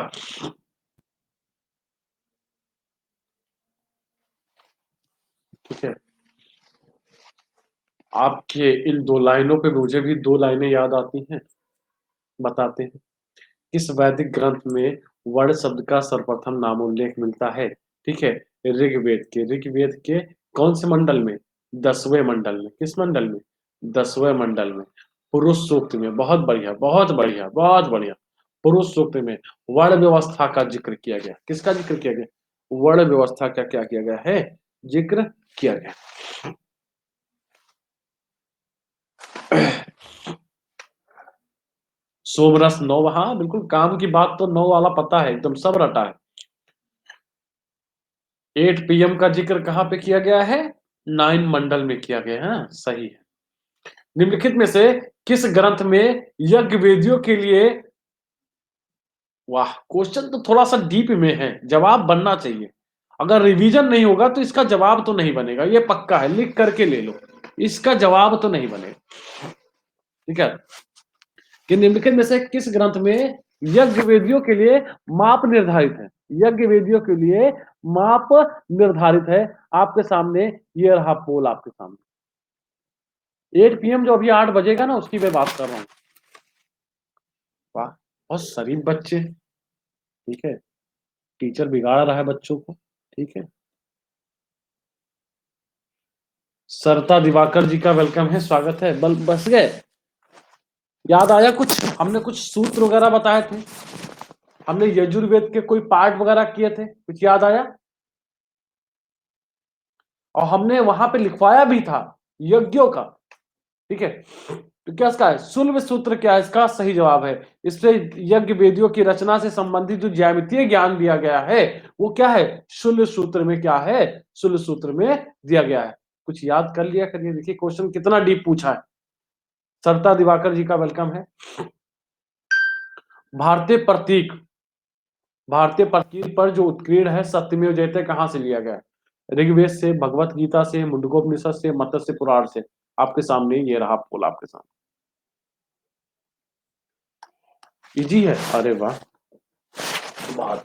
ठीक है। आपके इन दो लाइनों पे मुझे भी दो लाइनें याद आती हैं, बताते हैं। किस वैदिक ग्रंथ में वर्ण शब्द का सर्वप्रथम नामोल्लेख मिलता है, ठीक है। ऋग्वेद के कौन से मंडल में, 10वें मंडल में। किस मंडल में, 10वें मंडल में। पुरुष सूक्त में, बहुत बढ़िया बहुत बढ़िया बहुत बढ़िया। पुरुष सूक्त में वर्ण व्यवस्था का जिक्र किया गया, किसका जिक्र किया गया, वर्ण व्यवस्था का क्या किया गया है, जिक्र किया गया। सोमरस 9, हाँ बिल्कुल, काम की बात तो 9 वाला पता है, एकदम सब रटा है। 8 PM का जिक्र कहाँ पे किया गया है, 9 मंडल में किया गया है, हाँ, सही है। निम्नलिखित में से किस ग्रंथ में यज्ञ वेदियों के लिए, वाह क्वेश्चन तो थोड़ा सा डीप में है, जवाब बनना चाहिए। अगर रिवीजन नहीं होगा तो इसका जवाब तो नहीं बनेगा, ये पक्का है, लिख करके ले लो, इसका जवाब तो नहीं बनेगा, ठीक है। कि निम्नलिखित में से किस ग्रंथ में यज्ञ वेदियों के लिए माप निर्धारित है, यज्ञ वेदियों के लिए माप निर्धारित है। आपके सामने ये रहा पोल आपके सामने। 8 PM जो अभी 8 बजेगा ना, उसकी मैं बात कर रहा हूँ। वाह, बहुत शरीफ बच्चे, ठीक है, टीचर बिगाड़ रहा है बच्चों को, ठीक है। सरता दिवाकर जी का वेलकम है, स्वागत है। बल बस गए, याद आया कुछ, हमने कुछ सूत्र वगैरह बताए थे, हमने यजुर्वेद के कोई पार्ट वगैरह किए थे, कुछ याद आया। और हमने वहां पे लिखवाया भी था यज्ञों का, ठीक है। तो क्या इसका है, शुल्ब सूत्र क्या है, इसका सही जवाब है। इससे यज्ञ वेदियों की रचना से संबंधित जो ज्यामितीय ज्ञान दिया गया है वो क्या है, शुल्ब सूत्र में क्या है, शुल्ब सूत्र में दिया गया है। कुछ याद कर लिया करिए, देखिए क्वेश्चन कितना डीप पूछा है। सरता दिवाकर जी का वेलकम है। भारतीय प्रतीक, भारतीय प्रतीक पर जो उत्कीर्ण है सत्यमेव जयते कहां से लिया गया है, ऋग्वेद से, भगवत गीता से, मुंडकोपनिषद से, मत्स्य पुराण से। आपके सामने ये रहा पोल आपके सामने। इजी है, अरे वाह, बहुत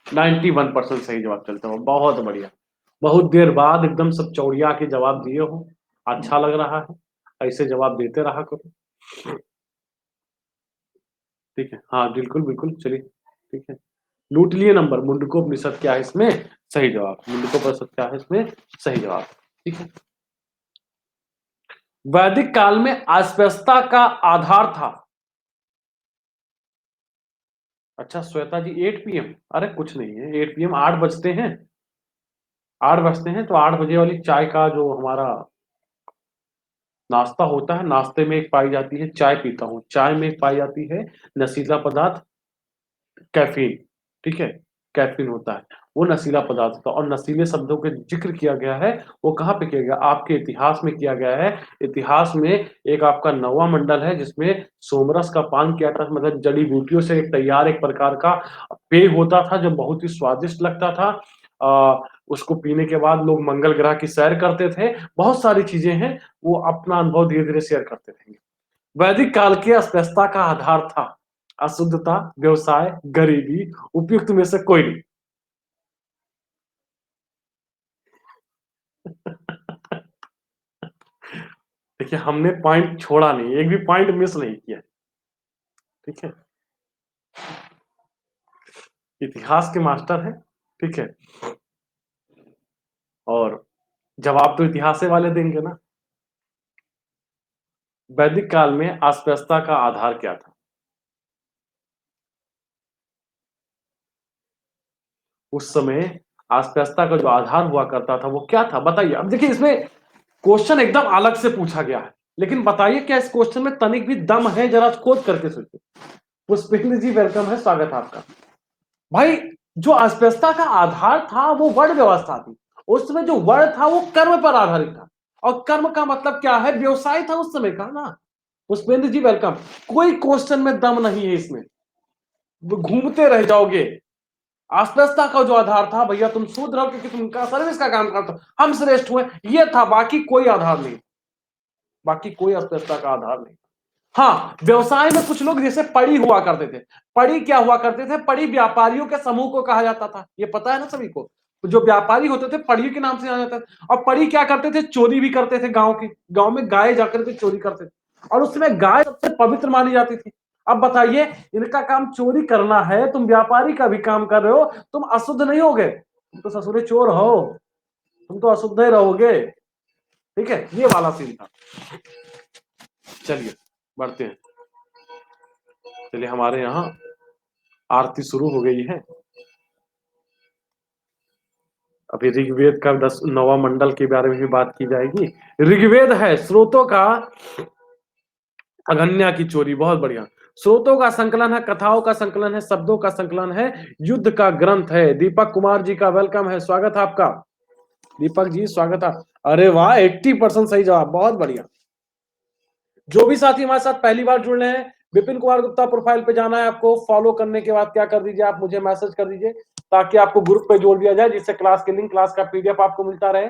91% सही जवाब चलते हो, बहुत बढ़िया। बहुत देर बाद एकदम सब चौड़िया के जवाब दिए हो, अच्छा लग रहा है, ऐसे जवाब देते रहा करो। ठीक है, हाँ बिल्कुल बिल्कुल, चलिए ठीक है। लूट लिए नंबर, मुंडकोपनिषद क्या है इसमें सही जवाब, मुंडकोपनिषद क्या है इसमें सही जवाब। ठीक है, वैदिक काल में अस्पृश्यता का आधार था। अच्छा श्वेता जी 8 PM, अरे कुछ नहीं है, 8 PM 8 बजते हैं, 8 बजते हैं, तो 8 बजे वाली चाय का जो हमारा नाश्ता होता है, नाश्ते में एक पाई जाती है, चाय पीता हूँ, चाय में एक पाई जाती है नशीला पदार्थ कैफीन। ठीक है, कैफीन होता है, वो नशीला पदार्थ होता है, और नशीले शब्दों के जिक्र किया गया है, वो कहाँ पे किया गया, आपके इतिहास में किया गया है। इतिहास में एक आपका नौवा मंडल है जिसमें सोमरस का पान किया था, मतलब जड़ी बूटियों से एक तैयार एक प्रकार का पेय होता था जो बहुत ही स्वादिष्ट लगता था। उसको पीने के बाद लोग मंगल ग्रह की सैर करते थे, बहुत सारी चीजें हैं, वो अपना अनुभव धीरे धीरे शेयर करते रहेंगे। वैदिक काल की अस्पृश्यता का आधार था अशुद्धता, व्यवसाय, गरीबी, उपयुक्त में से कोई नहीं। देखिए हमने पॉइंट छोड़ा नहीं, एक भी पॉइंट मिस नहीं किया। ठीक है, इतिहास के मास्टर है। ठीक है, और जवाब तो इतिहास से वाले देंगे ना। वैदिक काल में अस्पृश्यता का आधार क्या था? उस समय अस्पृश्यता का जो आधार हुआ करता था वो क्या था, बताइए। अब देखिए इसमें क्वेश्चन एकदम अलग से पूछा गया है, लेकिन बताइए क्या इस क्वेश्चन में तनिक भी दम है, जरा खोज करके सोचिए। पुष्पेंद्र जी वेलकम है, स्वागत है आपका। भाई जो अस्पृश्यता का आधार था वो वर्ण व्यवस्था थी। उस समय जो वर्ण था वो कर्म पर आधारित था, और कर्म का मतलब क्या है, व्यवसाय था उस समय का ना। पुष्पेंद्र जी वेलकम। कोई क्वेश्चन में दम नहीं है इसमें, वो घूमते रह जाओगे। अस्पृश्यता का जो आधार था, भैया तुम शूद्र हो क्योंकि तुम सर्विस का काम करते हो, हम श्रेष्ठ हुए, ये था, बाकी कोई आधार नहीं, बाकी कोई अस्पृश्यता का आधार नहीं। हाँ, व्यवसाय में कुछ लोग जैसे पड़ी हुआ करते थे। पड़ी क्या हुआ करते थे, पड़ी व्यापारियों के समूह को कहा जाता था, ये पता है ना सभी को। जो व्यापारी होते थे पड़ी के नाम से जाना जाता था, और पड़ी क्या करते थे, चोरी भी करते थे, गांव में गाय जाकर के चोरी करते थे, और उसमें गाय सबसे पवित्र मानी जाती थी। अब बताइए, इनका काम चोरी करना है, तुम व्यापारी का भी काम कर रहे हो, तुम अशुद्ध नहीं होगे, तुम तो ससुरे चोर हो, तुम तो अशुद्ध ही रहोगे। ठीक है, ये वाला सीन था। चलिए बढ़ते हैं। चलिए हमारे यहाँ आरती शुरू हो गई है। अभी ऋग्वेद का 9वां मंडल के बारे में भी बात की जाएगी। ऋग्वेद है स्रोतों का अगन्या की चोरी, बहुत बढ़िया। स्रोतों का संकलन है, कथाओं का संकलन है, शब्दों का संकलन है, युद्ध का ग्रंथ है। दीपक कुमार जी का वेलकम है, स्वागत है आपका। दीपक जी स्वागत है। अरे वाह 80% सही जवाब, बहुत बढ़िया। जो भी साथी हमारे साथ पहली बार जुड़ रहे हैं, विपिन कुमार गुप्ता प्रोफाइल पे जाना है आपको, फॉलो करने के बाद क्या कर दीजिए, आप मुझे मैसेज कर दीजिए ताकि आपको ग्रुप पे जोड़ दिया जाए, जिससे क्लास के लिंक, क्लास का पीडीएफ आपको मिलता रहे।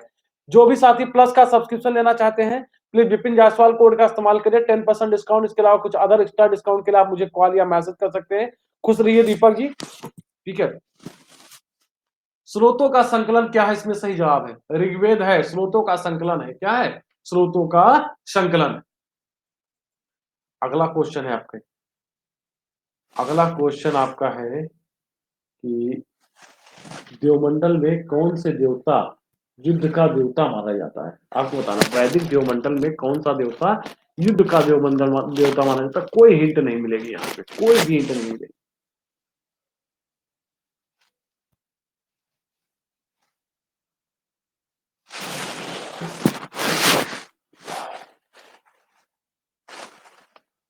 जो भी साथी प्लस का सब्सक्रिप्शन लेना चाहते हैं, प्लीज विपिन जायसवाल कोड का इस्तेमाल करिए, 10% डिस्काउंट। इसके अलावा कुछ अदर एक्स्ट्रा डिस्काउंट के लिए आप मुझे कॉल या मैसेज कर सकते हैं। खुश रहिए दीपक जी। ठीक है, स्रोतों का संकलन क्या है, इसमें सही जवाब है ऋग्वेद है, स्रोतों का संकलन है, क्या है, स्रोतों का संकलन है। अगला क्वेश्चन है आपका, अगला क्वेश्चन आपका है कि देवमंडल में कौन से देवता युद्ध का देवता माना जाता है, आपको बताना। वैदिक देवमंडल में कौन सा देवता युद्ध का देवता माना जाता है। कोई हिंट नहीं मिलेगी यहाँ पे, कोई भी हिंट नहीं मिलेगी।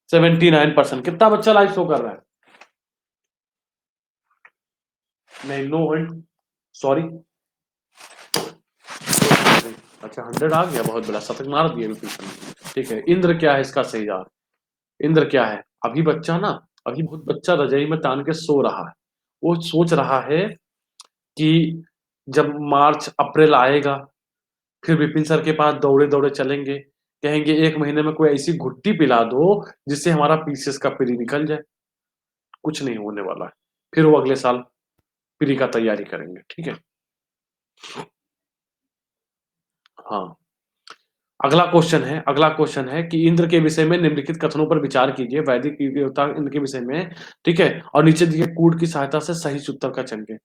सेवेंटी 9%। कितना बच्चा लाइव शो कर रहा है? नहीं, नो हिंट, सॉरी। अच्छा 100 आ गया, बहुत बड़ा शतक मार दिया विपिन सर ने। ठीक है, इंद्र क्या है इसका सही जवाब? इंद्र क्या है? अभी बच्चा ना, अभी बहुत बच्चा रजाई में तान के सो रहा है, वो सोच रहा है कि जब मार्च अप्रैल आएगा, फिर विपिन सर के पास दौड़े दौड़े चलेंगे, कहेंगे 1 महीने में कोई ऐसी घुट्टी पिला दो जिससे हमारा पीसीएस का पीरी निकल जाए। कुछ नहीं होने वाला है। फिर वो अगले साल प्री का तैयारी करेंगे, ठीक है? हाँ। अगला क्वेश्चन है कि इंद्र के विषय में निम्नलिखित कथनों पर विचार कीजिए। वैदिक देवता इंद्र के विषय में, ठीक है? और नीचे दिए कूट की सहायता से सही उत्तर का चुनिए।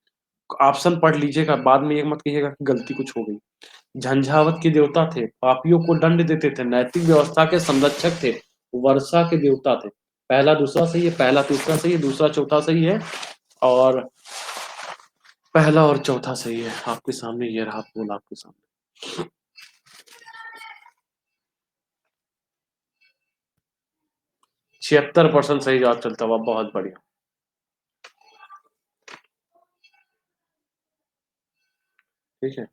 ऑप्शन पढ़ लीजिएगा, बाद में ये मत कहिएगा कि गलती कुछ हो गई। झंझावत के देवता थे, पापियों को दंड देते थे, नैतिक व्यवस्था के संरक्षक थे, वर्षा के देवता थे। पहला दूसरा सही है, पहला तीसरा सही है, दूसरा चौथा सही है, और पहला और चौथा सही है। आपके सामने ये रहा पोल, आपके सामने 76% सही जवाब चलता हुआ, बहुत बढ़िया। ठीक है,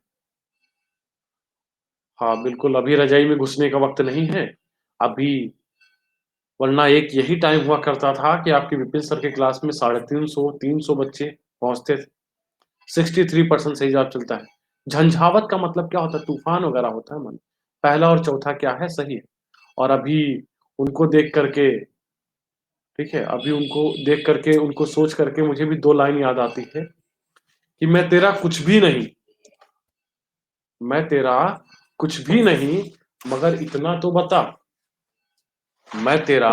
हाँ बिल्कुल, अभी रजाई में घुसने का वक्त नहीं है अभी, वरना एक यही टाइम हुआ करता था कि आपके विपिन सर के क्लास में 350 बच्चे पहुंचते थे। 63% सही जवाब चलता है। झंझावत का मतलब क्या होता है? तूफान वगैरह होता है मन। पहला और चौथा क्या है? सही है। और अभी उनको देख करके, ठीक है, अभी उनको देख करके, उनको सोच करके मुझे भी दो लाइन याद आती है कि मैं तेरा कुछ भी नहीं, मैं तेरा कुछ भी नहीं, मगर इतना तो बता। मैं तेरा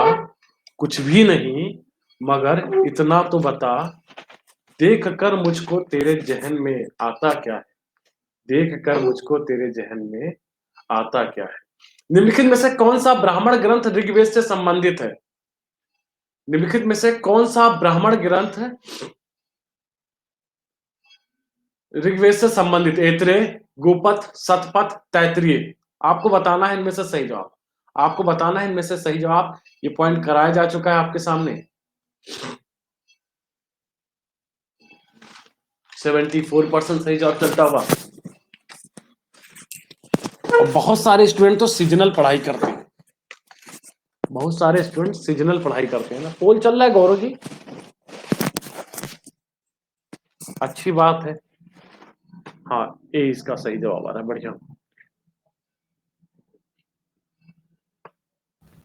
कुछ भी नहीं, मगर इतना तो बता, देख कर मुझको तेरे जहन में आता क्या है? देख कर मुझको तेरे जहन में आता क्या है? निम्नलिखित में से कौन सा ब्राह्मण ग्रंथ ऋग्वेद से संबंधित है? निम्नलिखित में से कौन सा ब्राह्मण ग्रंथ ऋग्वेद से संबंधित? ऐतरेय, गोपथ, शतपथ, तैत्तिरीय। आपको बताना है इनमें से सही जवाब, आपको बताना है इनमें से सही जवाब। ये पॉइंट कराया जा चुका है आपके सामने। 74% सही जवाब चलता हुआ। और बहुत सारे स्टूडेंट तो सीजनल पढ़ाई करते हैं, बहुत सारे स्टूडेंट सीजनल पढ़ाई करते हैं ना। पोल चल रहा है गौरव जी, अच्छी बात है। हाँ, ए इसका सही जवाब आ रहा है, बढ़िया।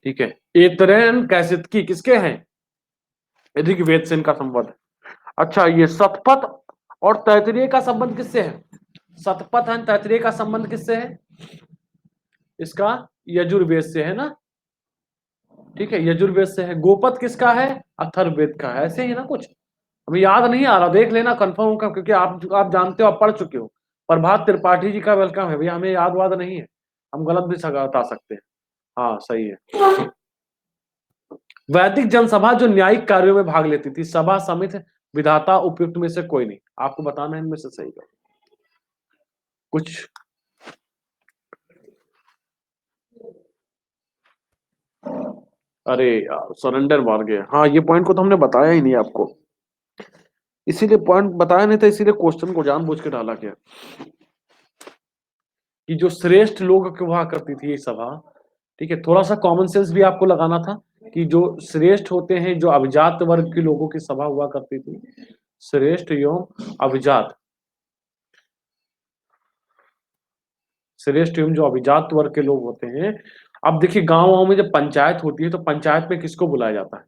ठीक है, एतरेन कैसितकी किसके हैं? ऋग्वेद से इनका संबंध। अच्छा, ये शतपथ और तैत्तिरीय का संबंध किससे है? शतपथ एंड तैत्तिरीय का संबंध किससे है? इसका यजुर्वेद से है ना, ठीक है, यजुर्वेद से है। गोपथ किसका है? अथर्ववेद का है, ऐसे ही ना कुछ। अभी याद नहीं आ रहा, देख लेना कंफर्म होगा, क्योंकि आप जानते हो, आप पढ़ चुके हो। प्रभात त्रिपाठी जी का वेलकम है भैया, हमें याद वाद नहीं है, हम गलत भी बता सकते हैं। हाँ सही है। वैदिक जनसभा जो न्यायिक कार्यों में भाग लेती थी, सभा, समिति, विधाता, उपयुक्त में से कोई नहीं। आपको बताना है इनमें से सही है कुछ। अरे यार, सरेंडर मार गए। हाँ, ये पॉइंट को तो हमने बताया ही नहीं आपको, इसीलिए पॉइंट बताया नहीं था, इसीलिए क्वेश्चन को जानबूझ के डाला गया कि जो श्रेष्ठ लोग हुआ करती थी ये सभा, ठीक है, थोड़ा सा कॉमन सेंस भी आपको लगाना था कि जो श्रेष्ठ होते हैं, जो अभिजात वर्ग के लोगों की सभा हुआ करती थी, श्रेष्ठ एवं अभिजात, श्रेष्ठ एवं जो अभिजात वर्ग के लोग होते हैं। अब देखिए, गांव में जब पंचायत होती है तो पंचायत में किसको बुलाया जाता है?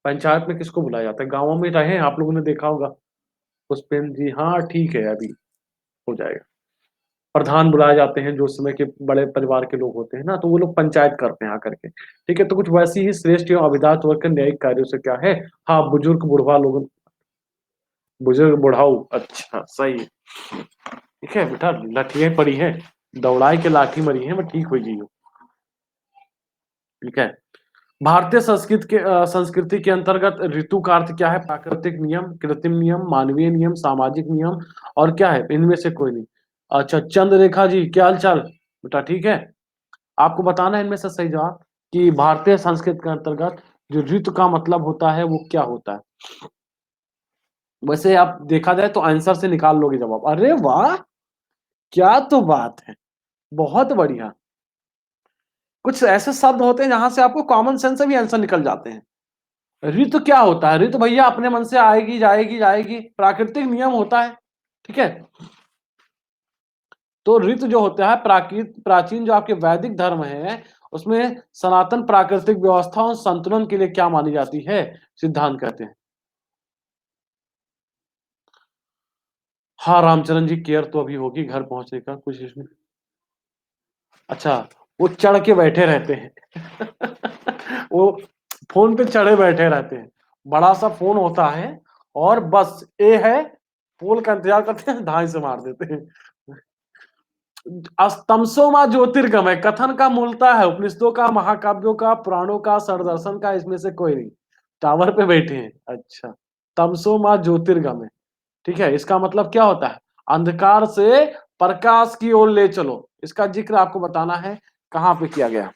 पंचायत में किसको बुलाया जाता है? गांवों में रहे आप लोगों ने देखा होगा, पुष्पेंद्र जी, हाँ ठीक है, अभी हो जाएगा। प्रधान बुलाए जाते हैं, जो उस समय के बड़े परिवार के लोग होते हैं ना, तो वो लोग पंचायत करते हैं आकर के, ठीक है। तो कुछ वैसी ही श्रेष्ठ एवं अभिजात वर्ग के न्यायिक कार्यों से क्या है? हाँ, बुजुर्ग बुढ़वा लोग, बुजुर्ग बुढ़ाऊ, अच्छा सही है। ठीक है बेटा, लाठियां पड़ी है, दौड़ाई के लाठी मरी है, मैं ठीक हो जी। ठीक है, भारतीय संस्कृति के अंतर्गत ऋतु का अर्थ क्या है? प्राकृतिक नियम, कृत्रिम नियम, मानवीय नियम, सामाजिक नियम, और क्या है? इनमें से कोई नहीं। अच्छा, चंद्ररेखा जी, क्या हाल चाल बेटा? ठीक है, आपको बताना है इनमें से सही जवाब कि भारतीय संस्कृति के अंतर्गत जो ऋतु का मतलब होता है वो क्या होता है। वैसे आप देखा जाए तो आंसर से निकाल लोगे जवाब। अरे वाह, क्या तो बात है, बहुत बढ़िया। कुछ ऐसे शब्द होते हैं जहां से आपको कॉमन सेंस से भी आंसर निकल जाते हैं। ऋतु क्या होता है? ऋतु भैया अपने मन से आएगी जाएगी जाएगी, प्राकृतिक नियम होता है, ठीक है। तो ऋतु जो होता है, प्राचीन जो आपके वैदिक धर्म है, उसमें सनातन प्राकृतिक व्यवस्था और संतुलन के लिए क्या मानी जाती है? सिद्धांत कहते हैं। हाँ रामचरण जी, केयर तो अभी होगी घर पहुंचने का कुछ इसमें। अच्छा, वो चढ़ के बैठे रहते हैं वो फोन पे चढ़े बैठे रहते हैं, बड़ा सा फोन होता है और बस ए है, पोल का इंतजार करते हैं, धाई से मार देते हैं। अस्तमसो मां ज्योतिर्गमय, कथन का मूलता है, उपनिषदों का, महाकाव्यों का, पुराणों का, सरदर्शन का, इसमें से कोई नहीं। टावर पे बैठे हैं, अच्छा। तमसो मां ज्योतिर्गमय, ठीक है, इसका मतलब क्या होता है? अंधकार से प्रकाश की ओर ले चलो। इसका जिक्र आपको बताना है कहां पे किया गया।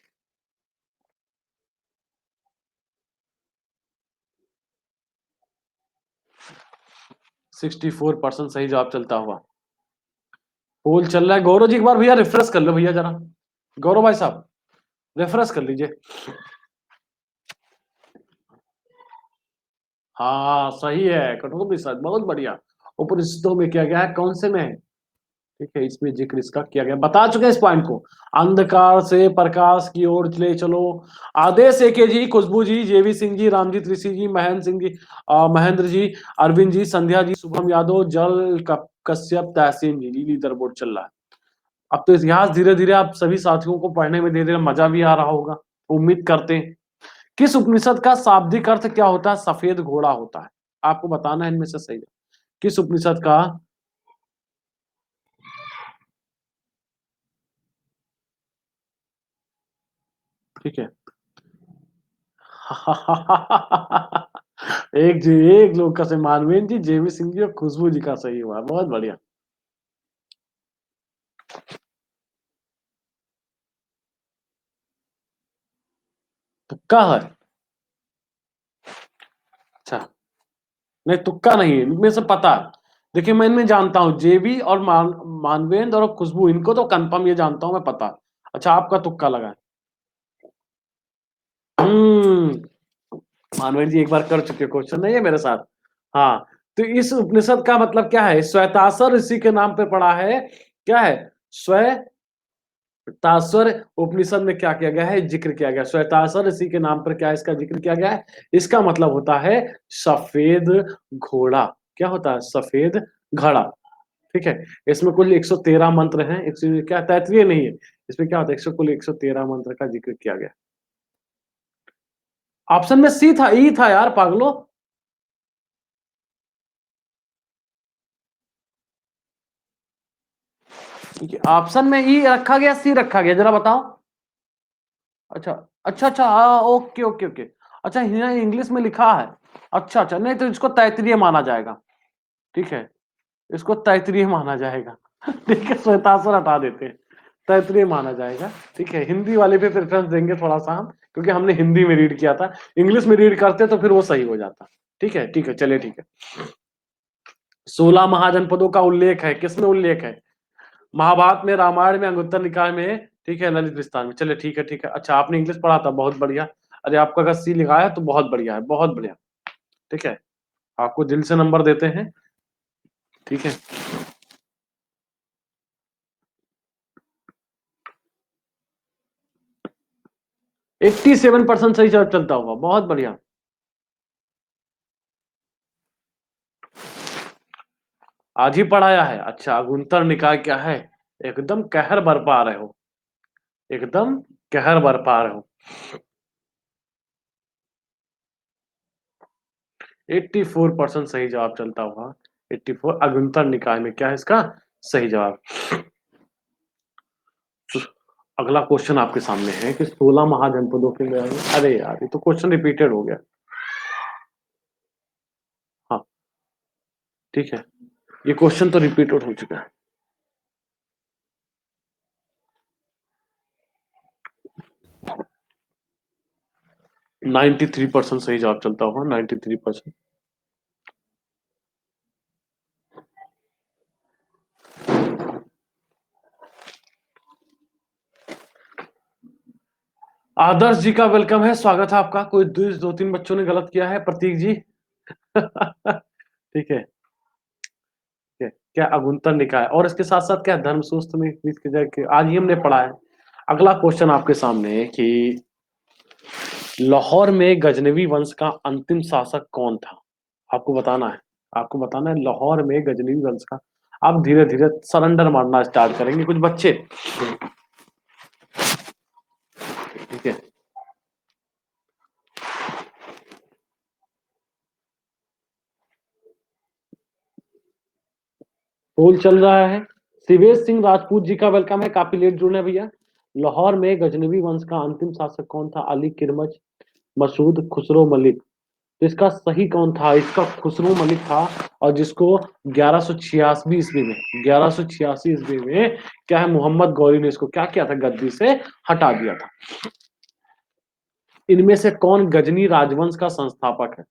64% सही जवाब चलता हुआ पोल चल रहा है। गौरव जी एक बार भैया रिफ्रेश कर लो भैया जरा, गौरव भाई साहब रिफ्रेश कर लीजिए। हाँ सही है, कठोपनिषद बहुत बढ़िया। उपनिषदों में किया गया है, कौन से में है? ठीक है, इसमें जिक्र इसका किया गया, बता चुके हैं इस पॉइंट को। अंधकार से प्रकाश की ओर ले चलो। आदेश एके जी, खुशबू जी, जेवी सिंह जी, रामजीत ऋषि जी, महेंद्र सिंह जी, महेंद्र जी, अरविंद जी, संध्या जी, शुभम यादव, जल कश्यप, तहसीन जी, लीली दरबोर्ड चल रहा है। अब तो इतिहास धीरे धीरे आप सभी साथियों को पढ़ने में धीरे धीरे मजा भी आ रहा होगा, उम्मीद करते हैं। किस उपनिषद का शाब्दिक अर्थ क्या होता है? सफेद घोड़ा होता है। आपको बताना है इनमें से सही। किस उपनिषद का? ठीक है एक जी, एक लोग का से मानवेंद्र जी, जेवी सिंह जी और खुशबू जी का सही हुआ, बहुत बढ़िया। तुक्का है? अच्छा, नहीं तुक्का नहीं, इनमें से पता है। देखिए मैं इनमें जानता हूँ, जेबी और मानवेंद्र और खुशबू, इनको तो कंफर्म ये जानता हूँ मैं, पता। अच्छा आपका तुक्का लगा है। मानवेंद्र जी एक बार कर चुके क्वेश्चन नहीं है मेरे साथ। हाँ, तो इस उपनिषद का मतलब क्या है? श्वेताश्वर ऋषि के नाम पे पड़ा है। क्या है? श्वेताश्वर उपनिषद में क्या किया गया है? जिक्र किया गया, श्वेताश्वर ऋषि के नाम पर क्या इसका जिक्र किया गया है? इसका मतलब होता है सफेद घोड़ा। क्या होता है? सफेद घड़ा। ठीक है, इसमें कुल 113 मंत्र हैं, क्या 33 नहीं है, इसमें क्या होता है, कुल 113 मंत्र का जिक्र किया गया। ऑप्शन में सी था, ई था यार पागलो। ऑप्शन में ई रखा गया, सी रखा गया, जरा बताओ। अच्छा अच्छा अच्छा, हाँ ओके ओके ओके। अच्छा, यहाँ इंग्लिश में लिखा है। अच्छा अच्छा, नहीं तो इसको तैतरीय माना जाएगा। ठीक है, इसको तैतरीय माना जाएगा ठीक है, श्वेताश्वर हटा देते हैं, तैतरीय माना जाएगा। ठीक है, हिंदी वाले पे प्रेफरेंस देंगे थोड़ा सा हम, क्योंकि हमने हिंदी में रीड किया था, इंग्लिश में रीड करते तो फिर वो सही हो जाता। ठीक है चलिए, ठीक है। 16 महाजनपदों का उल्लेख है, किसमें उल्लेख है? महाभारत में, रामायण में, अंगुत्तर निकाय में, ठीक है, ललित विस्तार में। चलिए ठीक है ठीक है। अच्छा आपने इंग्लिश पढ़ा था, बहुत बढ़िया। अरे आपका अगर सी लिखा है तो बहुत बढ़िया है, बहुत बढ़िया। ठीक है, आपको दिल से नंबर देते हैं। ठीक है, 87% सही चलता हुआ, बहुत बढ़िया। आज ही पढ़ाया है? अच्छा, अंगुत्तर निकाय क्या है? एकदम कहर बरपा रहे हो, एकदम कहर बरपा रहे हो। 84% सही जवाब चलता हुआ। 84 अंगुत्तर निकाय में क्या है इसका सही जवाब? अगला क्वेश्चन आपके सामने है कि 16 महाजनपदों के में, अरे यार ये तो क्वेश्चन रिपीटेड हो गया। हाँ ठीक है, ये क्वेश्चन तो रिपीटेड हो चुका है। 93% सही जवाब चलता हुआ, 93%। आदर्श जी का वेलकम है, स्वागत है आपका। कोई दो तीन बच्चों ने गलत किया है, प्रतीक जी ठीक है। क्या अगुंतर निकाय और इसके साथ साथ क्या धर्मसूत्र में आज ही हमने पढ़ा है। अगला क्वेश्चन आपके सामने है कि लाहौर में गजनवी वंश का अंतिम शासक कौन था? आपको बताना है, आपको बताना है लाहौर में गजनवी वंश का आप धीरे धीरे सरेंडर मारना स्टार्ट करेंगे कुछ बच्चे। ठीक है, पोल चल रहा है। शिवेश सिंह राजपूत जी का वेलकम है, काफी लेट जुड़े हैं भैया। लाहौर में गजनवी वंश का अंतिम शासक कौन था? अली किरमच, मसूद, खुसरो मलिक। तो इसका सही कौन था? इसका खुसरो मलिक था। और जिसको 1186 ईस्वी में 1186 ईस्वी में क्या है, मोहम्मद गौरी ने इसको क्या किया था, गद्दी से हटा दिया था। इनमें से कौन गजनी राजवंश का संस्थापक है?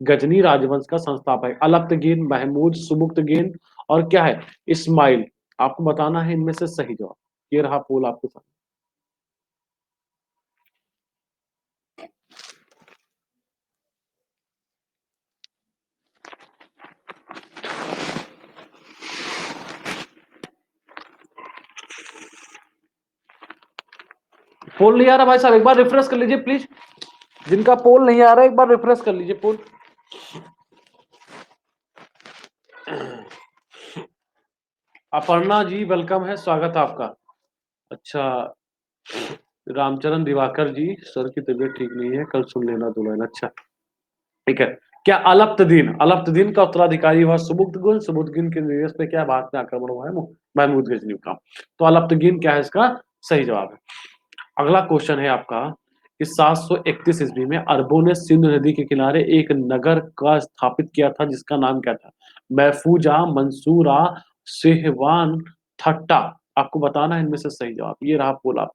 गजनी राजवंश का संस्थापक अलप्तगीन, महमूद, सुबुक्तगीन और क्या है, इस्माइल। आपको बताना है इनमें से सही जवाब। ये रहा पोल आपके साथ। पोल नहीं आ रहा भाई साहब, एक बार रिफ्रेश कर लीजिए प्लीज। जिनका पोल नहीं आ रहा है एक बार रिफ्रेश कर लीजिए पोल। अपर्णा जी वेलकम है, स्वागत है आपका। अच्छा, रामचरण दिवाकर जी, सर की तबीयत ठीक नहीं है, कल सुन लेना दुल्हन। अच्छा, ठीक है। क्या अलप्तदीन का उत्तराधिकारी हुआ सुबुक्तगीन? सुबुक्तगीन के निर्देश पे क्या भारत में आक्रमण हुआ है? महमूद गजनी का। तो अलप्तगीन क्या है इसका सही जवाब है। अगला क्वेश्चन है आपका कि 731 ईस्वी में अरबों ने सिंधु नदी के किनारे एक नगर का स्थापित किया था जिसका नाम क्या था? महफूजा, मंसूरा, सिहवान, ठट्टा। आपको बताना है इनमें से सही जवाब। ये रहा बोला।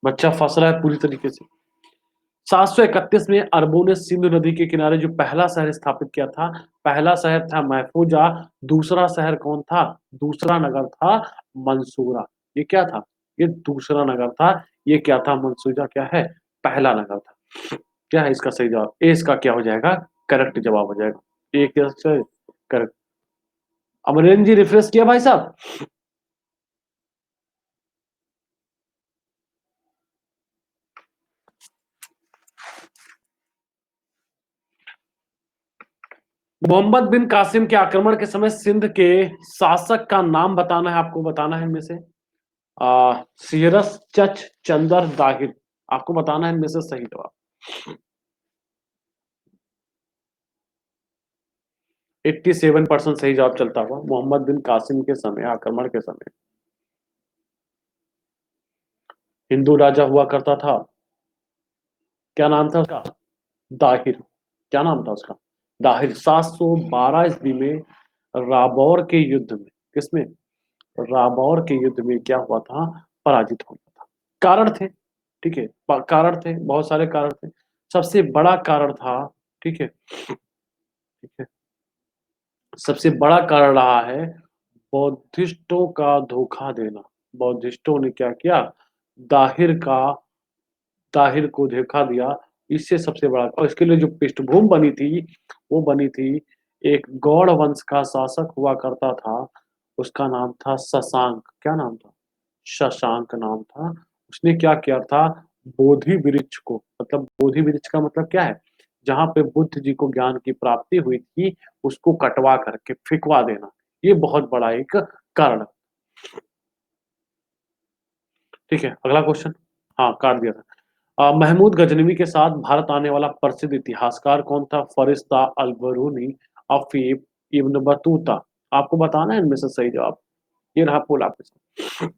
बच्चा फंस रहा है पूरी तरीके से। 731 में अरबों ने सिंधु नदी के किनारे जो पहला शहर स्थापित किया था, पहला शहर था महफूजा। दूसरा शहर कौन था? दूसरा नगर था मंसूरा। ये क्या था? ये दूसरा नगर था। ये क्या था? मंसूरा क्या है? पहला नगर था। क्या है इसका सही जवाब? ए इसका क्या हो जाएगा? करेक्ट जवाब हो जाएगा। एक करेक्ट। अमरेंद्र जी रिफ्रेश किया भाई साहब? मोहम्मद बिन कासिम के आक्रमण के समय सिंध के शासक का नाम बताना है, आपको बताना है इनमें से। सीरस, चच, चंदर, दाहिर। आपको बताना है इनमें से सही जवाब। 87% सही जवाब चलता हुआ मोहम्मद बिन कासिम के समय, आक्रमण के समय हिंदू राजा हुआ करता था। क्या नाम था उसका? दाहिर। क्या नाम था उसका? दाहिर। 712 ईस्वी में राबौर के युद्ध में, किसमें? राबौर के युद्ध में क्या हुआ था? पराजित हो गया था। कारण थे, ठीक है, कारण थे, बहुत सारे कारण थे। सबसे बड़ा कारण था, ठीक है, ठीक है, सबसे बड़ा कारण रहा है बौद्धिस्टों का धोखा देना। बौद्धिस्टों ने क्या किया? दाहिर का ताहिर को धोखा दिया। इससे सबसे बड़ा, और इसके लिए जो पृष्ठभूमि बनी थी वो बनी थी, एक गौड़ वंश का शासक हुआ करता था। उसका नाम था शशांक। क्या नाम था? शशांक नाम था। उसने क्या किया था? बोधि वृक्ष को, मतलब बोधि वृक्ष का मतलब क्या है, जहां पे बुद्ध जी को ज्ञान की प्राप्ति हुई थी उसको कटवा करके फिकवा देना। ये बहुत बड़ा एक कारण है। ठीक है, अगला क्वेश्चन। हाँ, काट दिया था। महमूद गजनवी के साथ भारत आने वाला प्रसिद्ध इतिहासकार कौन था? फरिश्ता, अलबरूनी, अफीफ, इब्न बतूता। आपको बताना है इनमें से सही जवाब। ये रहा पोल आपके साथ।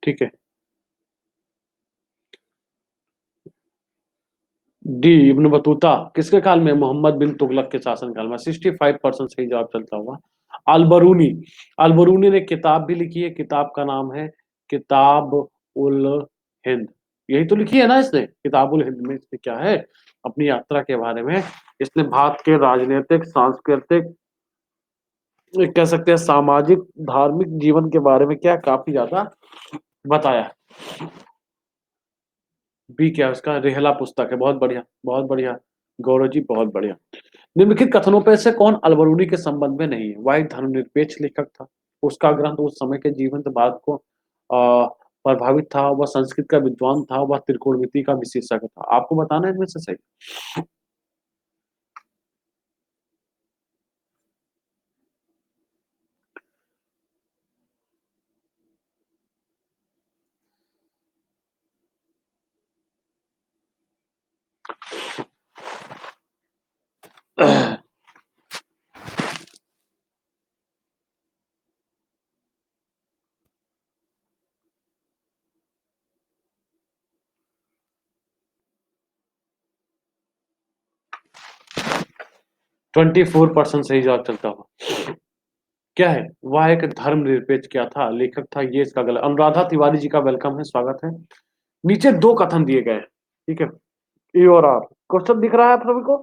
ठीक है, डी इब्न बतूता किसके काल में? मोहम्मद बिन तुगलक के शासनकाल में। 65% सही जवाब चलता हुआ। अलबरूनी, अलबरूनी ने किताब भी लिखी है, किताब का नाम है किताब उल हिंद। यही तो लिखी है ना इसने, किताब उल हिंद में इसने क्या है, अपनी यात्रा के बारे में इसने भारत के राजनीतिक, सांस्कृतिक, कह सकते हैं सामाजिक, धार्मिक जीवन के बारे में क्या काफी ज्यादा बताया। बी क्या है उसका? रेहला पुस्तक है। बहुत बढ़िया, बहुत बढ़िया गौरव जी, बहुत बढ़िया। निम्नलिखित कथनों पर से कौन अलबरूनी के संबंध में नहीं है? वह एक धर्मनिरपेक्ष लेखक था, उसका ग्रंथ उस समय के जीवंत भारत को प्रभावित था, वह संस्कृत का विद्वान था, वह त्रिकोणमिति का विशेषज्ञ था। आपको बताना है इनमें से सही। 24% सही जवाब चलता हुआ क्या है? वह एक धर्मनिरपेक्ष क्या था? लेखक था। ये इसका गलत। अनुराधा तिवारी जी का वेलकम है, स्वागत है। नीचे दो कथन दिए गए हैं, ठीक है, ए और आर। क्वेश्चन दिख रहा है आप सभी को?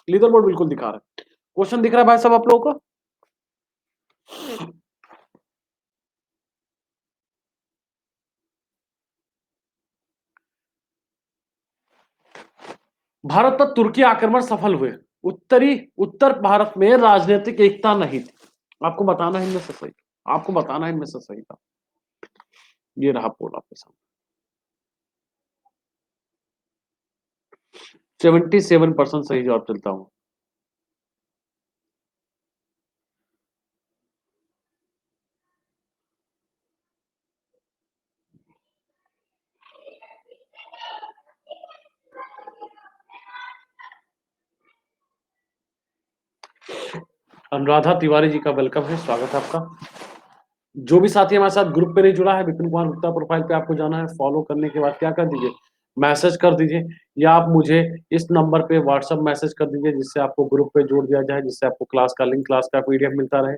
लीडर बोर्ड बिल्कुल दिखा रहा है। क्वेश्चन दिख रहा है भाई साहब आप लोगों को? भारत पर तुर्की आक्रमण सफल हुए। उत्तर भारत में राजनीतिक एकता नहीं थी। आपको बताना है इनमें से सही। आपको बताना है इनमें से सही था। ये रहा पोल आपके सामने। 77% सही जवाब चलता हूँ। अनुराधा तिवारी जी का वेलकम है, स्वागत है आपका। जो भी साथी हमारे साथ ग्रुप पे नहीं जुड़ा है, विपिन कुमार गुप्ता प्रोफाइल पे आपको जाना है। फॉलो करने के बाद क्या कर दीजिए, मैसेज कर दीजिए, या आप मुझे इस नंबर पे व्हाट्सएप मैसेज कर दीजिए, जिससे आपको ग्रुप पे जोड़ दिया जाए, जिससे आपको क्लास का लिंक, क्लास का पीडीएफ मिलता रहे।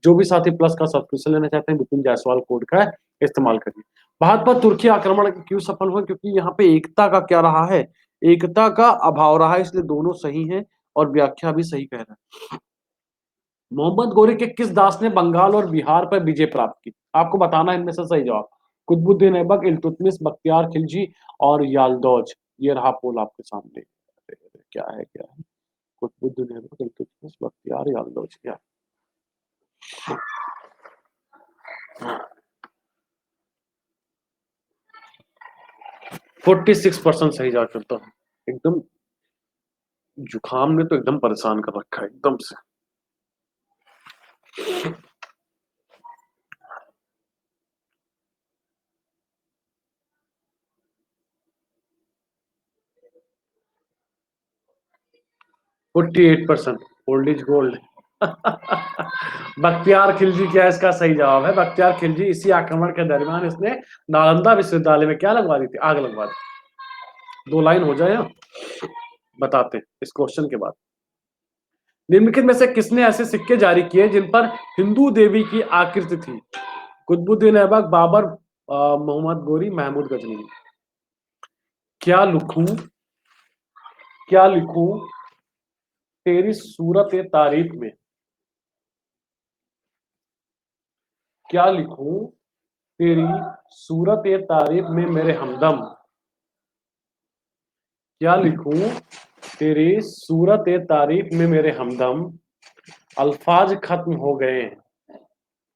जो भी साथी प्लस का सब्सक्रिप्शन लेना चाहते हैं, विपिन जायसवाल कोड का इस्तेमाल करिए। भारत पर तुर्की आक्रमण क्यों सफल हुआ? क्योंकि यहाँ पे एकता का क्या रहा है, एकता का अभाव रहा है, इसलिए दोनों सही है और व्याख्या भी सही कह रहा है। मोहम्मद गोरी के किस दास ने बंगाल और बिहार पर विजय प्राप्त की? आपको बताना है इनमें से सही जवाब। कुतुबुद्दीन ऐबक, इल्तुतमिश, बख्तियार खिलजी और यालदौज। ये रहा पोल आपके सामने। क्या है, क्या है? कुतुबुद्दीन ऐबक, इल्तुतमिश, बख्तियार, यालदौज। क्या? 46% सही जवाब चलता है। एकदम जुखाम ने तो एकदम परेशान कर रखा है एकदम से। 48%। Old is gold. Bakhtiyar Khilji क्या है इसका सही जवाब है। बख्तियार खिलजी इसी आक्रमण के दरमियान इसने नालंदा विश्वविद्यालय में क्या लगवा दी थी? आग लगवा दी। 2 लाइन हो जाए बताते इस क्वेश्चन के बाद। निम्नलिखित में से किसने ऐसे सिक्के जारी किए जिन पर हिंदू देवी की आकृति थी? कुतुबुद्दीन ऐबक, बाबर, मोहम्मद गोरी, महमूद गजनवी। क्या लिखूं, क्या लिखूं तेरी सूरत ए तारीफ में? क्या लिखूं तेरी सूरत ए तारीफ में मेरे हमदम? क्या लिखूं तेरी सूरत ए तारीफ में मेरे हमदम? अल्फाज खत्म हो गए हैं,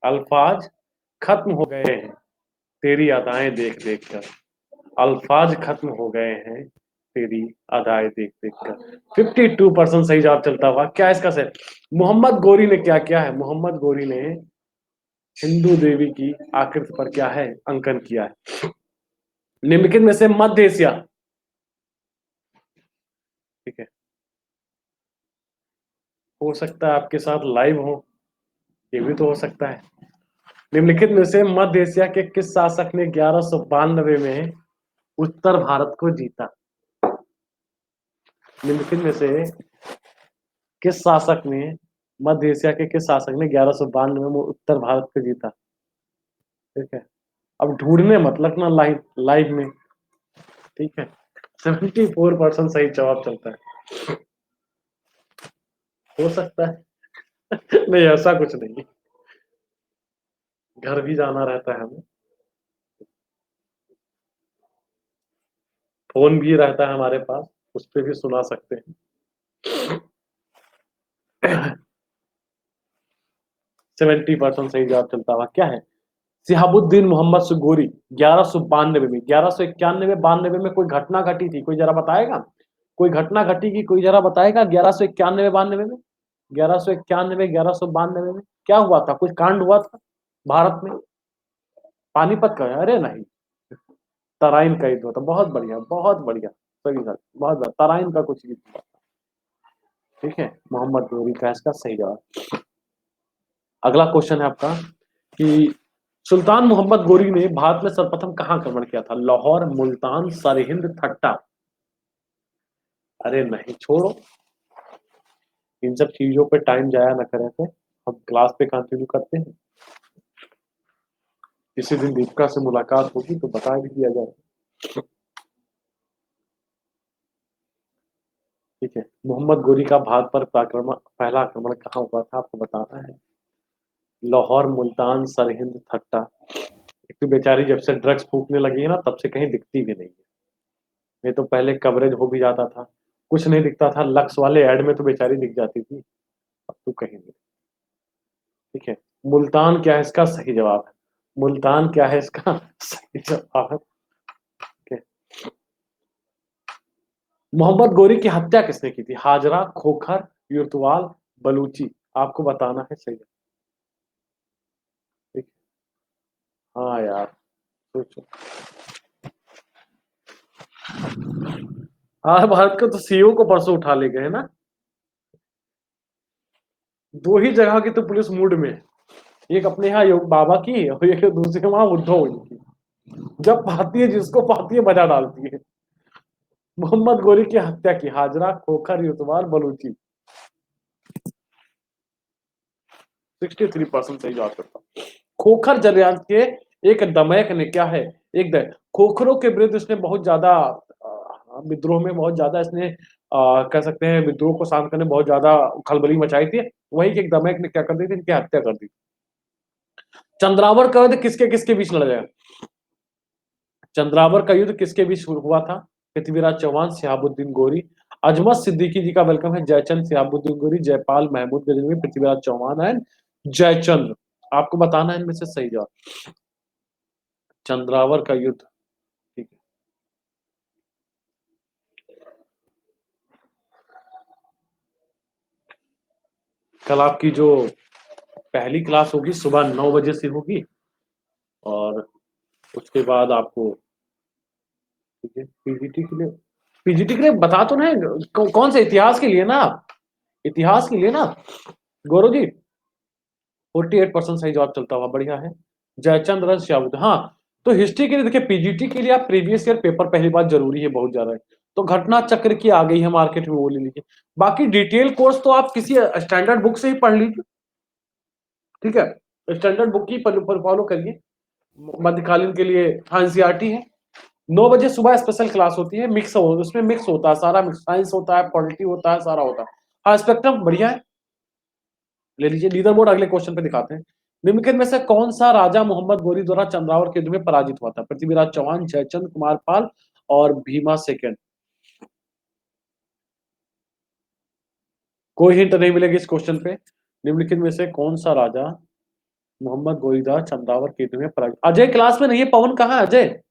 अल्फाज खत्म हो गए हैं तेरी अदाएं देख देख कर। अल्फाज खत्म हो गए हैं तेरी अदाएं देख देख कर। 52% सही जवाब चलता हुआ। क्या इसका सर? मोहम्मद गोरी ने क्या किया है? मोहम्मद गोरी ने हिंदू देवी की आकृति पर क्या है, अंकन किया है। निम्नलिखित में से मध्य एशिया, ठीक है, हो सकता है आपके साथ लाइव हो, ये भी तो हो सकता है। निम्नलिखित में से मध्य एशिया के किस शासक ने 1192 में उत्तर भारत को जीता? निम्नलिखित में से किस शासक ने, मध्य एशिया के किस शासक ने 1192 में उत्तर भारत को जीता? ठीक है, अब ढूंढने मत लगना लाइव लाइव में, ठीक है। 74% सही जवाब चलता है। हो सकता है। नहीं, ऐसा कुछ नहीं। घर भी जाना रहता है हमें। फ़ोन भी रहता है हमारे पास, उस पे भी सुना सकते हैं। 70% सही जवाब चलता हुआ क्या है? शिहाबुद्दीन मोहम्मद सुगोरी 1192 में, 1191 में कोई घटना घटी थी, कोई जरा बताएगा? कोई घटना घटी कि कोई जरा बताएगा 1191-92 में? 1191, 1192 में क्या हुआ था? कुछ कांड हुआ था भारत में? पानीपत का? अरे नहीं, तराइन का युद्ध हुआ था। बहुत बढ़िया, बहुत बढ़िया। सही सर, बहुत बढ़िया। तराइन का कुछ युद्ध हुआ था। ठीक है, मोहम्मद गोरी का इसका सही जवाब। अगला क्वेश्चन है आपका कि सुल्तान मोहम्मद गोरी ने भारत में सर्वप्रथम कहाँ आक्रमण किया था? लाहौर, मुल्तान, सरहिंद, ठट्टा? अरे नहीं, छोड़ो इन सब चीजों पे टाइम जाया न करें थे। हम क्लास पे कंटिन्यू करते हैं। किसी दिन दीपिका से मुलाकात होगी तो बता भी दिया जाए। ठीक है, मोहम्मद गोरी का भारत पर पहला आक्रमण कहाँ हुआ था आपको बताना है। लाहौर, मुल्तान, सरहिंद, ठट्टा? एक तो बेचारी जब से ड्रग्स फूकने लगी है ना तब से कहीं दिखती भी नहीं है। नहीं तो पहले कवरेज हो भी जाता था, कुछ नहीं दिखता था, लक्स वाले ऐड में तो बेचारी दिख जाती थी। अब तो कहीं नहीं। ठीक है, मुल्तान क्या है इसका सही जवाब है। मुल्तान क्या है इसका सही जवाब है। ठीक है। मोहम्मद गोरी की हत्या किसने की थी? हाजरा, खोखर, युतवाल, बलूची? आपको बताना है सही। ठीक। हाँ यार, सोचो। हाँ, भारत को तो सीओ को परसों उठा ले गए ना। दो ही जगह की तो पुलिस मूड में है। एक अपने यहाँ योग बाबा की और एक दूसरे वहां उद्धव की। जब पाती है जिसको पाती है बजा डालती है। मोहम्मद गोरी की हत्या की हाजरा, खोखर, युतवाल, बलूची? 63% सही जवाब करता। खोखर जनजाति के एक दमयक ने क्या है, खोखरों के विरुद्ध इसने बहुत ज्यादा विद्रोह में बहुत ज्यादा इसने कह सकते हैं विद्रोह को शांत करने बहुत ज्यादा खलबली मचाई थी। वही के एक दमयक ने क्या कर दी थी, इनकी हत्या कर दी। चंद्रावर का युद्ध किसके किसके बीच लड़ा गया? चंद्रावर का युद्ध किसके बीच हुआ था? पृथ्वीराज चौहान, सिहाबुद्दीन गोरी? अजमत सिद्दीकी जी का वेलकम है। जयचंद, सिहाबुद्दीन गोरी, जयपाल, महमूद गजनवी, पृथ्वीराज चौहान एंड जयचंद? आपको बताना है इनमें से सही जवाब। चंद्रावर का युद्ध। ठीक है। कल आपकी जो पहली क्लास होगी सुबह 9 बजे से होगी और उसके बाद आपको ठीक है पीजीटी के लिए बता तो नहीं कौन से इतिहास के लिए ना इतिहास के लिए ना गौरव जी। 48% सही जवाब चलता हुआ बढ़िया है। जयचंद रन श्यामुद हाँ। तो हिस्ट्री के लिए देखिए पीजीटी के लिए आप प्रीवियस ईयर पेपर पहली बात जरूरी है बहुत ज्यादा है। तो घटना चक्र की आ गई है मार्केट में वो ले लीजिए। बाकी डिटेल कोर्स तो आप किसी स्टैंडर्ड बुक से ही पढ़ लीजिए। ठीक है, स्टैंडर्ड बुक ही फॉलो करिए। मध्यकालीन के लिए हाँ एनसीईआरटी है। 9 बजे सुबह स्पेशल क्लास होती है, मिक्स हो उसमें मिक्स होता है सारा मिक्स, साइंस होता है, पॉलिटी होता है, सारा होता है। हाँ स्पेक्ट्रम बढ़िया है, ले लीजिए। लीडर बोर्ड अगले क्वेश्चन पे दिखाते हैं। निम्नलिखित में से कौन सा राजा मोहम्मद गोरी द्वारा चंद्रावर के युद्ध में पराजित हुआ था? पृथ्वीराज चौहान, जयचंद कुमार पाल और भीमा सेकंड? कोई हिंट नहीं मिलेगी इस क्वेश्चन पे। निम्नलिखित में से कौन सा राजा मोहम्मद गोरी द्वारा चंद्रावर के युद्ध में पराजित? अजय क्लास में नहीं है, पवन कहाँ है अजय?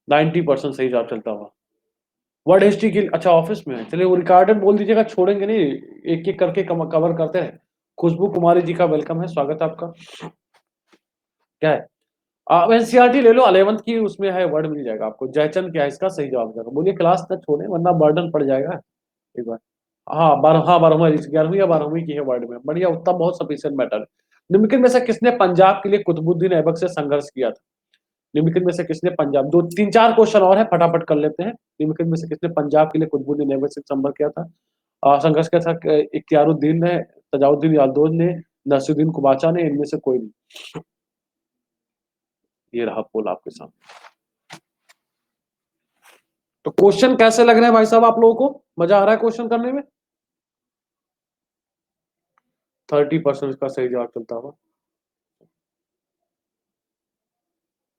90% सही जवाब चलता हुआ। वर्ड हिस्ट्री की अच्छा ऑफिस में है, चलिए वो रिकॉर्डेड बोल दीजिएगा, छोड़ेंगे नहीं, एक एक करके कवर करते हैं। खुशबू कुमारी जी का वेलकम है, स्वागत है आपका। क्या है? आप एनसीईआरटी ले लो 11th की, उसमें है वर्ड मिल जाएगा आपको। जयचंद क्या है इसका सही जवाब जाएगा, बोलिए क्लास तक छोड़े वरना बर्डन पड़ जाएगा एक बार। हाँ 12, हाँ 12वीं 11वीं या 12वीं की है वर्ड में, बढ़िया उत्तम, बहुत सफिशिएंट मैटर है। निम्नलिखित में से किसने पंजाब के लिए कुतुबुद्दीन ऐबक से संघर्ष किया था? निम्नलिखित में से किसने पंजाब, दो तीन चार क्वेश्चन और है फटाफट कर लेते हैं। निम्नलिखित में से किसने पंजाब के लिए कुतुबुद्दीन ऐबक से संपर्क किया था? संघर्ष किया था इख्तियारुद्दीन ने, तजाउद्दीन यालदोज ने, नसीरुद्दीन कुबाचा ने, इनमें से कोई नहीं। ये रहा पोल आपके सामने। तो क्वेश्चन कैसे लग रहे हैं भाई साहब आप लोगों को? मजा आ रहा है क्वेश्चन करने में? 30% का सही जवाब चलता हुआ।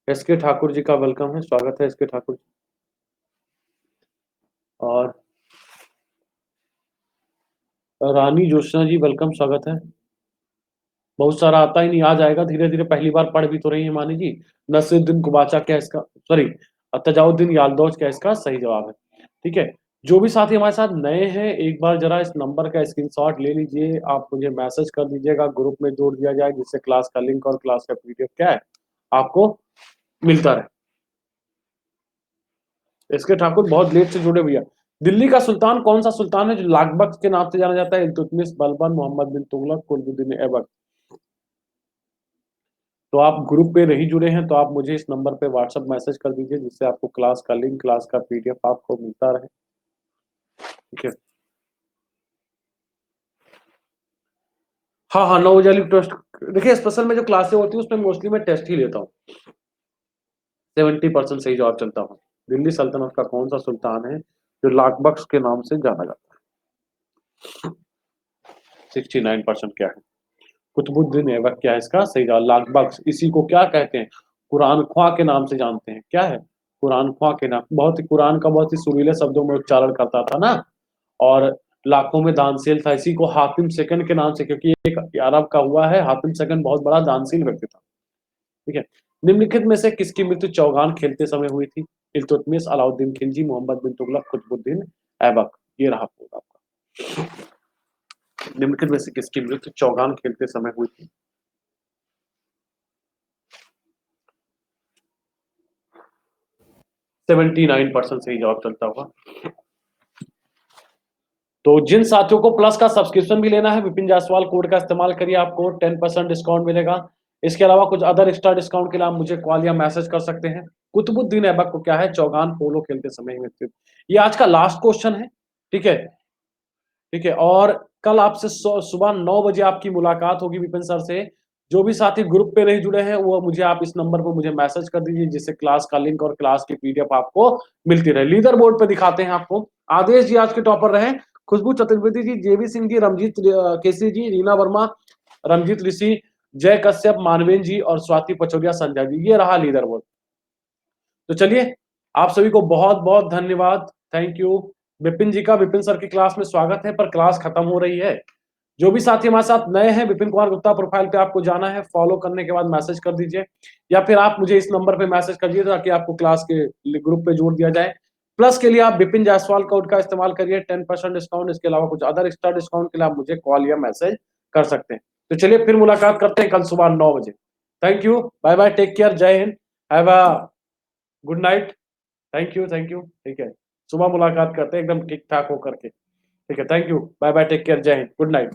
एसके ठाकुर जी का वेलकम है, स्वागत है एसके ठाकुर जी। और रानी जोशना जी वेलकम, स्वागत है। बहुत सारा आता ही नहीं, आ जाएगा धीरे धीरे, पहली बार पढ़ भी तो रही है मानी जी। नसीरुद्दीन कुबाचा क्या इसका, सॉरी तजाउद्दीन यालदौज क्या इसका सही जवाब है। ठीक है, जो भी साथी हमारे साथ नए हैं एक बार जरा इस नंबर का स्क्रीनशॉट ले लीजिए, आप मुझे मैसेज कर दीजिएगा, ग्रुप में जोड़ दिया जाए जिससे क्लास का लिंक और क्लास का पीडीएफ क्या है आपको मिलता रहे। इसके ठाकुर बहुत लेट से जुड़े भैया। दिल्ली का सुल्तान कौन सा सुल्तान है जो लाखबख्श के नाम से जाना जाता है? इल्तुतमिश, बलबन, मोहम्मद बिन तुगलक, कुतुबुद्दीन ऐबक। तो आप ग्रुप पे नहीं जुड़े हैं तो आप मुझे इस नंबर पे व्हाट्सएप मैसेज कर दीजिए जिससे आपको क्लास का लिंक, क्लास का पीडीएफ आपको मिलता रहे। ठीक है, हाँ हाँ 9 बजे वाली टेस्ट। देखिए स्पेशल में जो क्लासें होती है उसमें मोस्टली मैं टेस्ट ही लेता हूँ। 70% सही जवाब चलता हूँ। दिल्ली सल्तनत का कौन सा सुल्तान है जो लाखबख्श के नाम से जाना जाता है? 69% क्या है? कुतुबुद्दीन ऐबक क्या है इसका सही जवाब। लाखबख्श इसी को क्या कहते हैं? कुरान ख्वां के नाम से जानते हैं। क्या है? कुरान ख्वां के नाम, बहुत ही कुरान का बहुत ही सुरीले शब्दों में उच्चारण करता था ना, और लाखों में दानशील था, इसी को हातिम सेकंड के नाम से, क्योंकि एक अरब का हुआ है, हातिम सेकंड बहुत बड़ा दानशील व्यक्ति था। ठीक है, निम्नलिखित में से किसकी मृत्यु चौगान खेलते समय हुई थी? इल्तुतमिश, अलाउद्दीन खिलजी, मोहम्मद बिन तुगलक, कुतुबुद्दीन ऐबक। ये रहा पूरा आपका। निम्नलिखित में से किसकी मृत्यु चौगान खेलते समय हुई थी? 79% सही जवाब चलता हुआ। तो जिन साथियों को प्लस का सब्सक्रिप्शन भी लेना है विपिन जायसवाल कोड का इस्तेमाल करिए, आपको 10% डिस्काउंट मिलेगा। इसके अलावा कुछ अदर एक्स्ट्रा डिस्काउंट के लिए आप मुझे कॉल या मैसेज कर सकते हैं। कुतुबुद्दीन ऐबक को क्या है चौगान पोलो खेलते समय मृत्यु। ये आज का लास्ट क्वेश्चन है। ठीक है, ठीक है, और कल आपसे सुबह 9 बजे आपकी मुलाकात होगी विपिन सर से। जो भी साथी ग्रुप पे नहीं जुड़े हैं वो मुझे आप इस नंबर पर मुझे मैसेज कर दीजिए जिससे क्लास का लिंक और क्लास की पीडीएफ आपको मिलती रहे। लीडर बोर्ड पे दिखाते हैं आपको। आदेश जी आज के टॉपर रहे, खुशबू चतुर्वेदी जी, जेवी सिंह जी, रमजीत केसरी जी, रीना वर्मा, रमजीत ऋषि, जय कश्यप, मानवेन जी और स्वाति पचौरिया, संजय जी। ये रहा लीडर बोर्ड। तो चलिए, आप सभी को बहुत बहुत धन्यवाद, थैंक यू। विपिन जी का विपिन सर की क्लास में स्वागत है, पर क्लास खत्म हो रही है। जो भी साथी हमारे साथ नए हैं, विपिन कुमार गुप्ता प्रोफाइल पे आपको जाना है, फॉलो करने के बाद मैसेज कर दीजिए, या फिर आप मुझे इस नंबर पे मैसेज कर दीजिए ताकि आपको क्लास के ग्रुप पे जोड़ दिया जाए। प्लस के लिए आप विपिन जायसवाल कोड का इस्तेमाल करिए, 10% डिस्काउंट। इसके अलावा कुछ अदर एक्स्ट्रा डिस्काउंट के लिए आप मुझे कॉल या मैसेज कर सकते हैं। तो चलिए फिर मुलाकात करते हैं कल सुबह 9 बजे। Thank you, bye bye, take care, जय हिंद, have a good night. Thank you, thank you. ठीक है, सुबह मुलाकात करते हैं एकदम ठीक ठाक होकर के। ठीक है, thank you, bye bye, take care, जय हिंद, गुड नाइट।